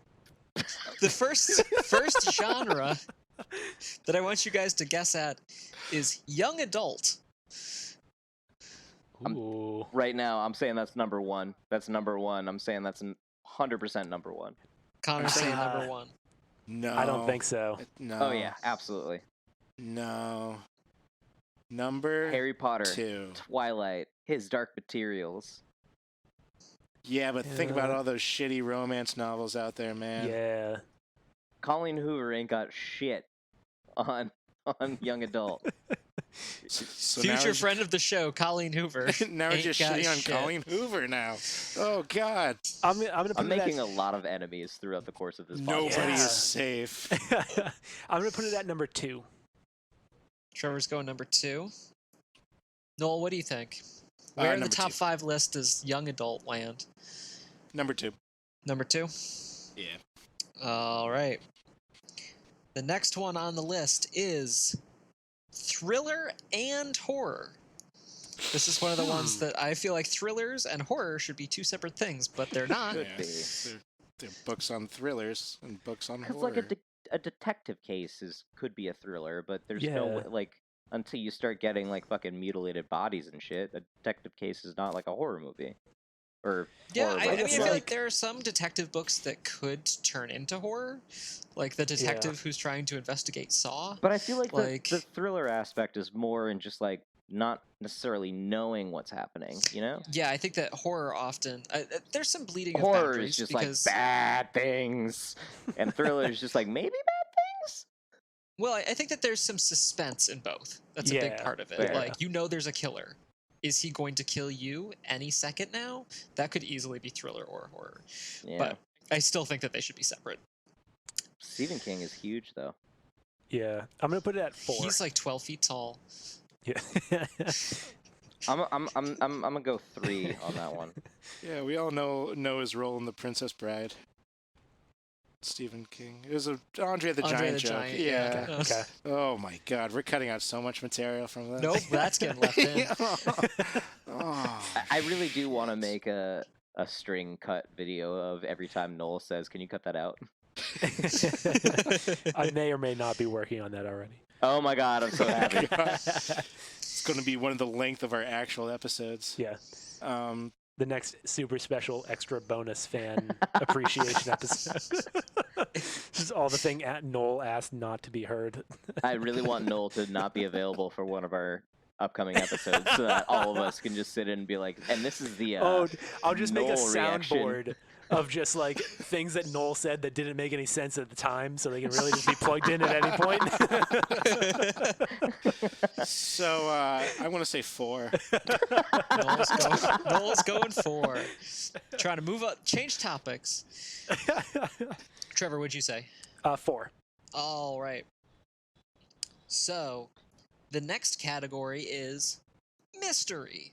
the first genre that I want you guys to guess at is young adult. Ooh. Right now, I'm saying that's number 1. That's number 1. I'm saying that's 100% number 1. Connor's saying number 1. No, I don't think so. No. Oh yeah, absolutely. No. Number Harry Potter, 2. Twilight, His Dark Materials. Yeah, but think about Yeah. all those shitty romance novels out there, man. Yeah. Colleen Hoover ain't got shit on young adult. So Future friend of the show, Colleen Hoover. now we're ain't just got shitting on shit. Colleen Hoover now. Oh God. I'm gonna put I'm it making at, a lot of enemies throughout the course of this Nobody podcast. Yeah. is safe. I'm gonna put it at number 2. Trevor's going number 2. Noel, what do you think? Where in the number top 2. 5 list does young adult land? Number 2. Number 2? Yeah. All right. The next one on the list is thriller and horror. This is one of the ones that I feel like thrillers and horror should be 2 separate things, but they're not. Could Yeah, be. they're There are books on thrillers and books on Because horror. like a detective case could be a thriller, but there's no Yeah. like until you start getting like fucking mutilated bodies and shit. A detective case is not like a horror movie. Or Yeah, horror I book. mean, I feel like- like there are some detective books that could turn into horror, like the detective who's trying to investigate Saw. But I feel like, like- the thriller aspect is more in just like not necessarily knowing what's happening, you know? Yeah, I think that horror often there's some bleeding of Horror boundaries is just because like bad things, and thriller is just like maybe bad things. well, I think that there's some suspense in both. That's a big Yeah, part of it. fair. Like, you know there's a killer. Is he going to kill you any second now? That could easily be thriller or horror. Yeah. But I still think that they should be separate. Stephen King is huge though. Yeah, I'm gonna put it at 4. He's like 12 feet tall. Yeah. I'm gonna go 3 on that one. Yeah, we all know his role in The Princess Bride. Stephen King. It was a Andre the Andre Giant the joke. Giant, yeah. yeah. Okay. Oh my God, we're cutting out so much material from this. Nope, that's getting left in. Oh. I really do want to make a string cut video of every time Noel says, "Can you cut that out?" I may or may not be working on that already. Oh my god, I'm so happy. It's going to be one of the length of our actual episodes. Yeah. Um, The next super special extra bonus fan appreciation episode. This is all the thing Noel asked not to be heard. I really want Noel to not be available for one of our upcoming episodes so that all of us can just sit in and be like, and this is the I'll just make a Noel reaction. soundboard of just like things that Noel said that didn't make any sense at the time, so they can really just be plugged in at any point. so I want to say 4. Noel's going 4. Trying to move up, change topics. Trevor, what'd you say? 4. All right. So, the next category is mystery.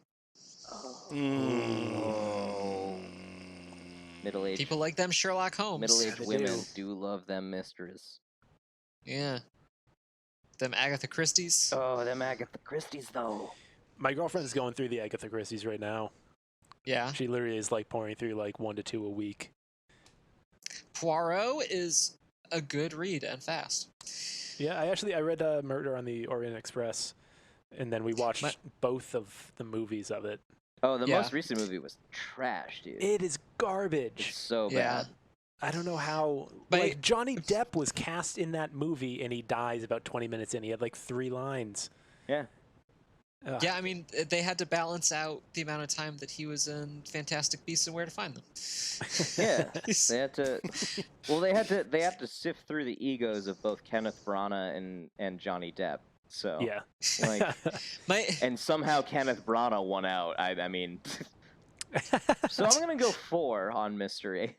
Middle-aged People like them Sherlock Holmes. middle-aged They women do. do love them mysteries. Yeah. Them Agatha Christie's. Oh, them Agatha Christie's though. My girlfriend's going through the Agatha Christie's right now. Yeah. She literally is like pouring through like 1 to 2 a week. Poirot is a good read and fast. Yeah, I read Murder on the Orient Express, and then we watched both of the movies of it. Oh, the Yeah. most recent movie was trash, dude. It is garbage. It's so Yeah. bad. I don't know how. But like Johnny Depp was cast in that movie, and he dies about 20 minutes in. He had like 3 lines. Yeah. Ugh. Yeah, I mean, they had to balance out the amount of time that he was in Fantastic Beasts and Where to Find Them. Yeah. They had to. Well, they had to sift through the egos of both Kenneth Branagh and Johnny Depp. So Yeah. like, My and somehow Kenneth Branagh won out. I mean, so I'm gonna go 4 on mystery.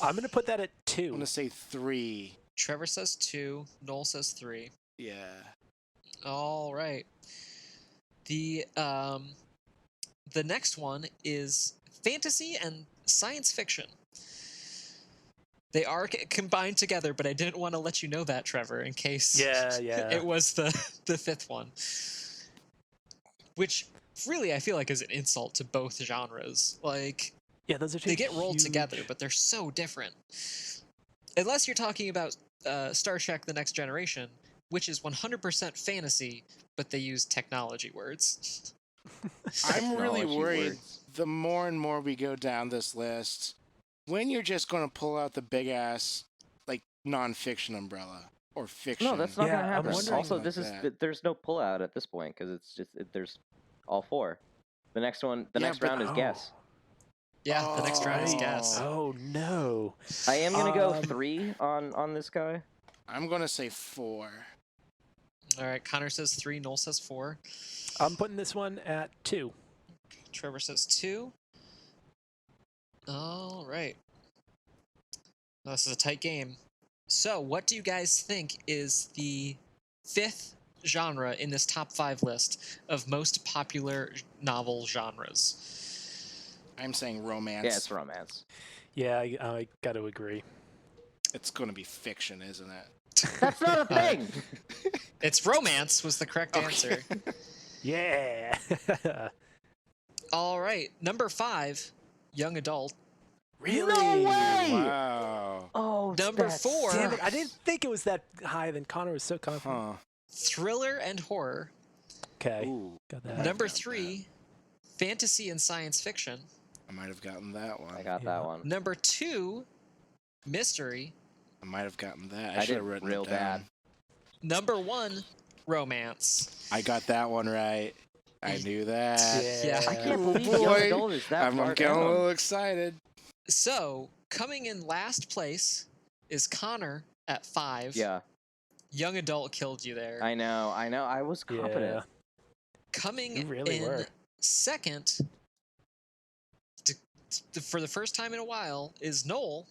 I'm gonna put that at I'm 2. going to say 3. Trevor says 2, Noel says 3. Yeah. All right. The next one is fantasy and science fiction. They are combined together, but I didn't want to let you know that, Trevor, in case Yeah. it was the fifth one. Which really I feel like is an insult to both genres. Like, Yeah, those are two they get rolled huge- together, but they're so different. Unless you're talking about Star Trek: The Next Generation, which is 100% fantasy, but they use technology words. I'm really Technology worried words. the more and more we go down this list, when you're just going to pull out the big ass, like, nonfiction umbrella or fiction. No, that's not Yeah, gonna I'm happen. wondering Also, like this is that. there's no pullout at this point because it's just there's all 4. The next one, the Yeah, next but- round is guess. Yeah, the next round is Oh. guess. Oh no. I am gonna go Um, 3 on this guy. I'm going to say 4. All right, Connor says 3, Noel says 4, I'm putting this one at 2. Trevor says 2. All right. This is a tight game. So, what do you guys think is the 5th genre in this top 5 list of most popular novel genres? I'm saying romance. Yeah, it's romance. Yeah, I got to agree. It's going to be fiction, isn't it? That's not a thing. It's romance was the correct answer. Yeah. All right, number 5, young adult. Really? No way! Wow. Oh, Number that 4. Damn it! sucks. I didn't think it was that high. Then Connor was so confident. Huh. Thriller and horror. Okay, Ooh, got Might that. have Number gotten 3, fantasy and science fiction. I might have gotten that one. I got Yeah. that one. Number 2, mystery. I might have gotten that. I should did have written real it down. bad. Number 1, romance. I got that one right. I knew that. Yeah. I can't Oh, believe Young boy. Adult is that I'm far getting a down. little excited. So, coming in last place is Connor at 5. Yeah, Young adult killed you there. I know. I was confident. Yeah. Coming You really in were. second, for the first time in a while, is Noel.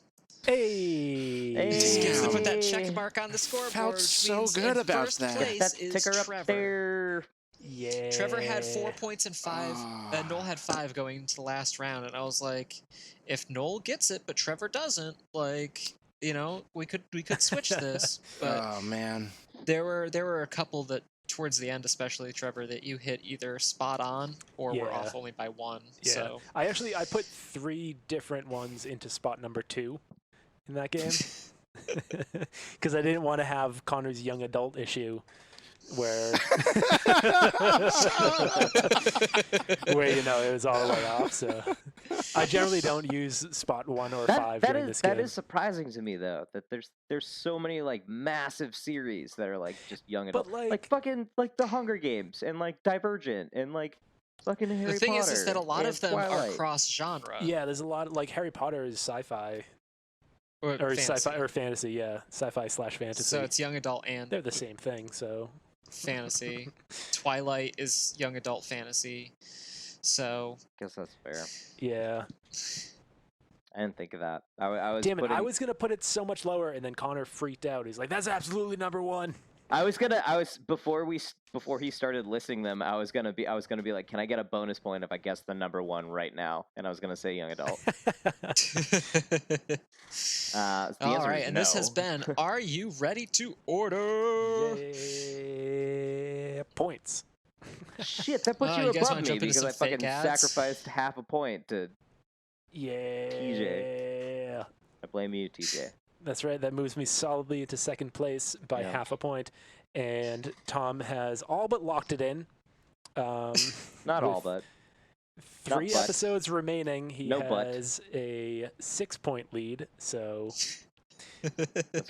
Hey. Hey. Just gets to put that Hey. check mark on the scoreboard. Felt which so means good in about first that. Place That is ticker up Trevor. there. Yeah. Trevor had 4 points and 5. Ah. Noel had 5 going into the last round, and I was like, if Noel gets it but Trevor doesn't, like, you know, we could switch this. But Oh man. there were a couple that towards the end, especially Trevor, that you hit either spot on or were Yeah. off only by 1. Yeah. So I put 3 different ones into spot number 2 in that game because I didn't want to have Connor's young adult issue where where it was all the way off. So I generally don't use spot 1 or 5 during this game. That is surprising to me though. That there's so many like massive series that are like just young But, adult, like- fucking like the Hunger Games and like Divergent and like fucking Harry the thing Potter. is that a lot and of them are Twilight. cross genre. Yeah, there's a lot of, like, Harry Potter is sci-fi Or or fantasy. sci-fi or fantasy. Yeah, sci-fi / fantasy. So it's young adult and They're the same thing. So fantasy. Twilight is young adult fantasy. So Guess that's fair. yeah. I didn't think of that. I was Damn it! putting, I was gonna put it so much lower, and then Connor freaked out. He's like, "That's absolutely number 1." before he started listing them. I was gonna be like, can I get a bonus point if I guess the number 1 right now? And I was gonna say young adult. The all answer right, is and this no. has been Are You Ready to Order? Yeah, points. Shit, that puts Oh, you you guys above wanna me jump into because some I fucking fake ads? sacrificed half a point to. Yeah. I blame you, TJ. That's right. That moves me solidly into second place by Yeah. half a point, and Tom has all but locked it in. Not all, with but 3 but. episodes remaining. He No but. has a 6-point lead. So that's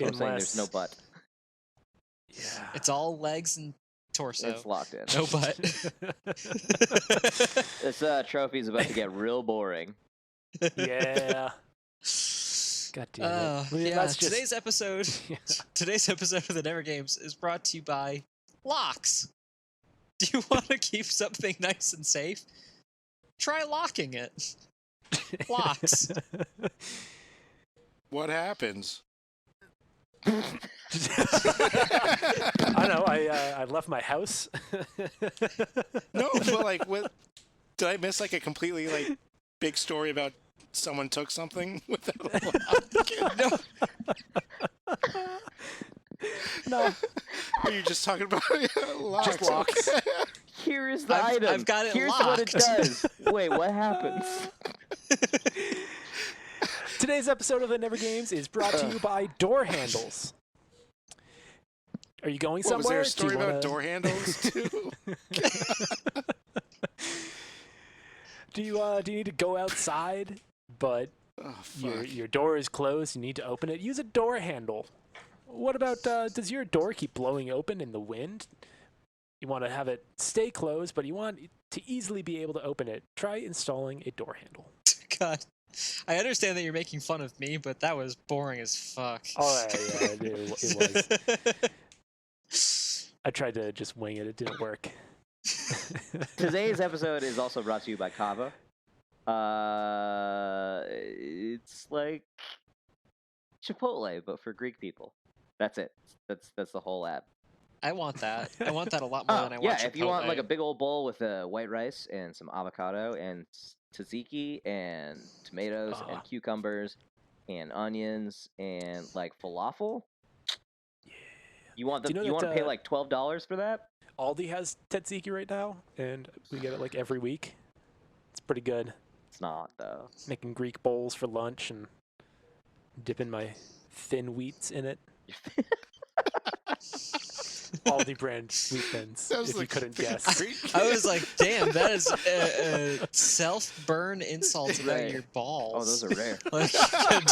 what I'm saying. There's no Unless- but. yeah. It's all legs and torso. It's locked in. No butt. This trophy is about to get real boring. Yeah. God damn it. Well, yeah, that's just- today's episode of the Never Games is brought to you by locks. Do you want to keep something nice and safe? Try locking it. Locks. What happens? I don't know. I left my house. No, but like, what? Did I miss like a completely like big story about someone took something without a lock? No. Or you just talking about locks? Just locks. Okay. Here is the I've- item. I've got it Here's what it locked. does. Wait, what happens? Today's episode of the Never Games is brought to you by door handles. Are you going What, was somewhere? there a story Do you about wanna- door handles too? Do you need to go outside, but Oh fuck! your door is closed? You need to open it. Use a door handle. What about does your door keep blowing open in the wind? You want to have it stay closed, but you want to easily be able to open it. Try installing a door handle. God. I understand that you're making fun of me, but that was boring as fuck. Oh yeah, it was. I tried to just wing it. It didn't work. Today's episode is also brought to you by Kava. It's like Chipotle, but for Greek people. That's it. That's the whole ad. I want that. I want that a lot more than I want yeah, if you want like a Chipotle. big old bowl with white rice and some avocado and tzatziki and tomatoes and cucumbers and onions and like falafel. Yeah. You want Do you know you want to that, pay like $12 for that? Aldi has tzatziki right now, and we get it like every week. It's pretty good. It's not, though. Making Greek bowls for lunch and dipping my thin wheats in it. Aldi brand wheat thins, if you couldn't guess. I was like, damn, that is a self-burn insult about your balls. Oh, those are rare. Like,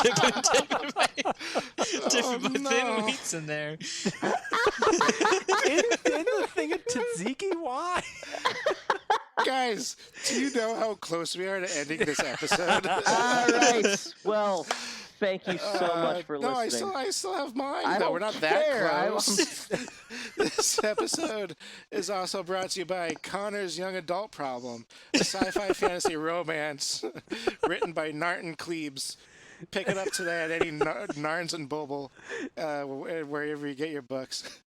dipping my thin wheats in there. in the thing of tzatziki? Why? Guys, do you know how close we are to ending this episode? All right. Well, thank you so much for listening. No, I still have mine. I No, don't we're not care. that close. This episode is also brought to you by Connor's Young Adult Problem, a sci-fi fantasy romance written by Narton Klebs. Pick it up today at any Narns and Bobble, wherever you get your books.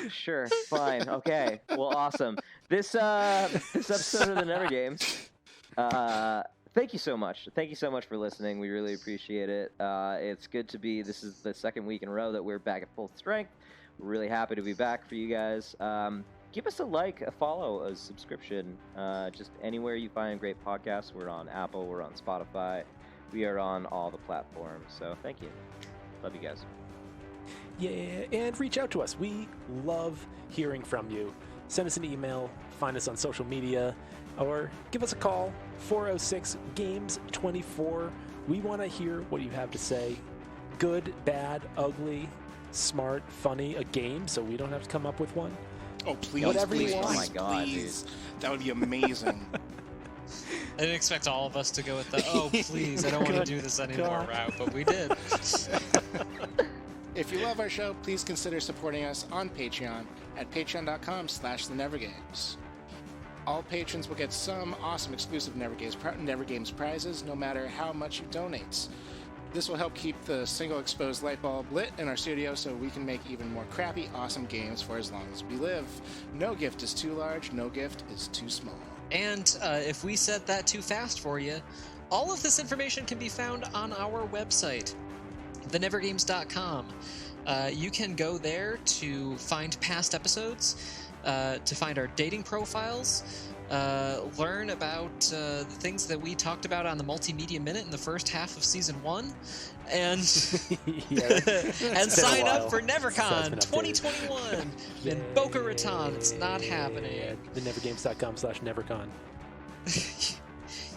Sure, fine, okay. Well, awesome. This episode of the Never Games. Thank you so much. Thank you so much for listening. We really appreciate it. It's good to be. This is the second week in a row that we're back at full strength. We're really happy to be back for you guys. Give us a like, a follow, a subscription. Just anywhere you find great podcasts. We're on Apple. We're on Spotify. We are on all the platforms. So thank you. Love you guys. Yeah, and reach out to us. We love hearing from you. Send us an email, find us on social media, or give us a call, 406-GAMES-24. We want to hear what you have to say. Good, bad, ugly, smart, funny, a game, so we don't have to come up with one. Oh, please, Whatever you please, want. Oh my God, please. dude. That would be amazing. I didn't expect all of us to go with the, oh, please, I don't want to do this anymore route, but we did. If you love our show, please consider supporting us on Patreon at patreon.com/thenevergames. All patrons will get some awesome exclusive Never Games prizes, no matter how much you donate. This will help keep the single exposed light bulb lit in our studio so we can make even more crappy, awesome games for as long as we live. No gift is too large, no gift is too small. And if we said that too fast for you, all of this information can be found on our website, thenevergames.com. You can go there to find past episodes, to find our dating profiles, learn about the things that we talked about on the Multimedia Minute in the first half of Season 1, and and sign up for NeverCon 2021 in Boca Raton. It's not happening. thenevergames.com/nevercon.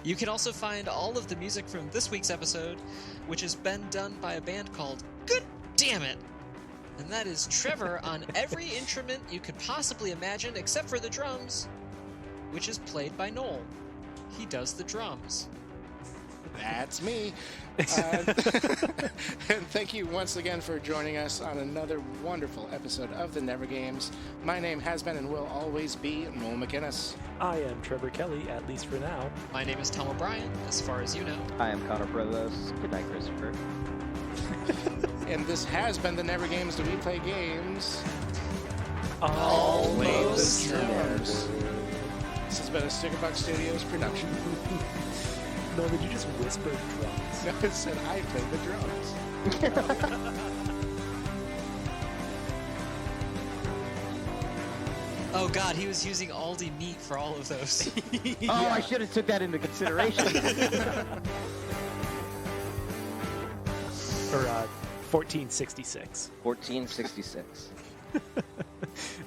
You can also find all of the music from this week's episode, which has been done by a band called Good Damn It! And that is Trevor on every instrument you could possibly imagine except for the drums, which is played by Noel. He does the drums. That's me. And thank you once again for joining us on another wonderful episode of The Never Games. My name has been and will always be Noel McInnes. I am Trevor Kelly, at least for now. My name is Tom O'Brien, as far as you know. I am Connor Provost. Good night, Christopher. And this has been The Never Games. Do we play games? Almost Drums. This has been a Stickerbuck Studios production. No, did you just whisper drums? No, it said I play the drums. Oh god, he was using Aldi meat for all of those. Oh, I should have took that into consideration. Or 1466. 1466.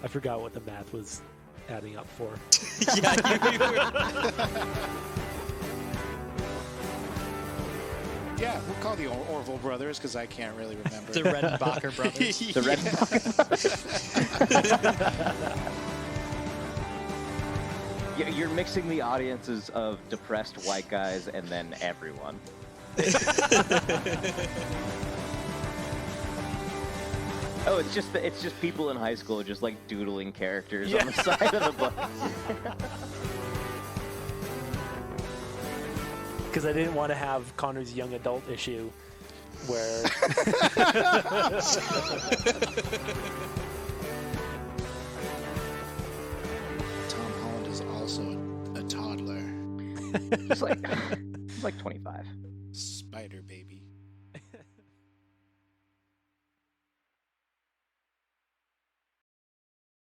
I forgot what the math was adding up for. Yeah, you were. Yeah, we'll call the Orville brothers because I can't really remember. The Redenbacher brothers. The Red. You're mixing the audiences of depressed white guys and then everyone. Oh, it's just people in high school just like doodling characters on the side of the book. Because I didn't want to have Connor's young adult issue where Tom Holland is also a toddler. He's like 25. Spider baby.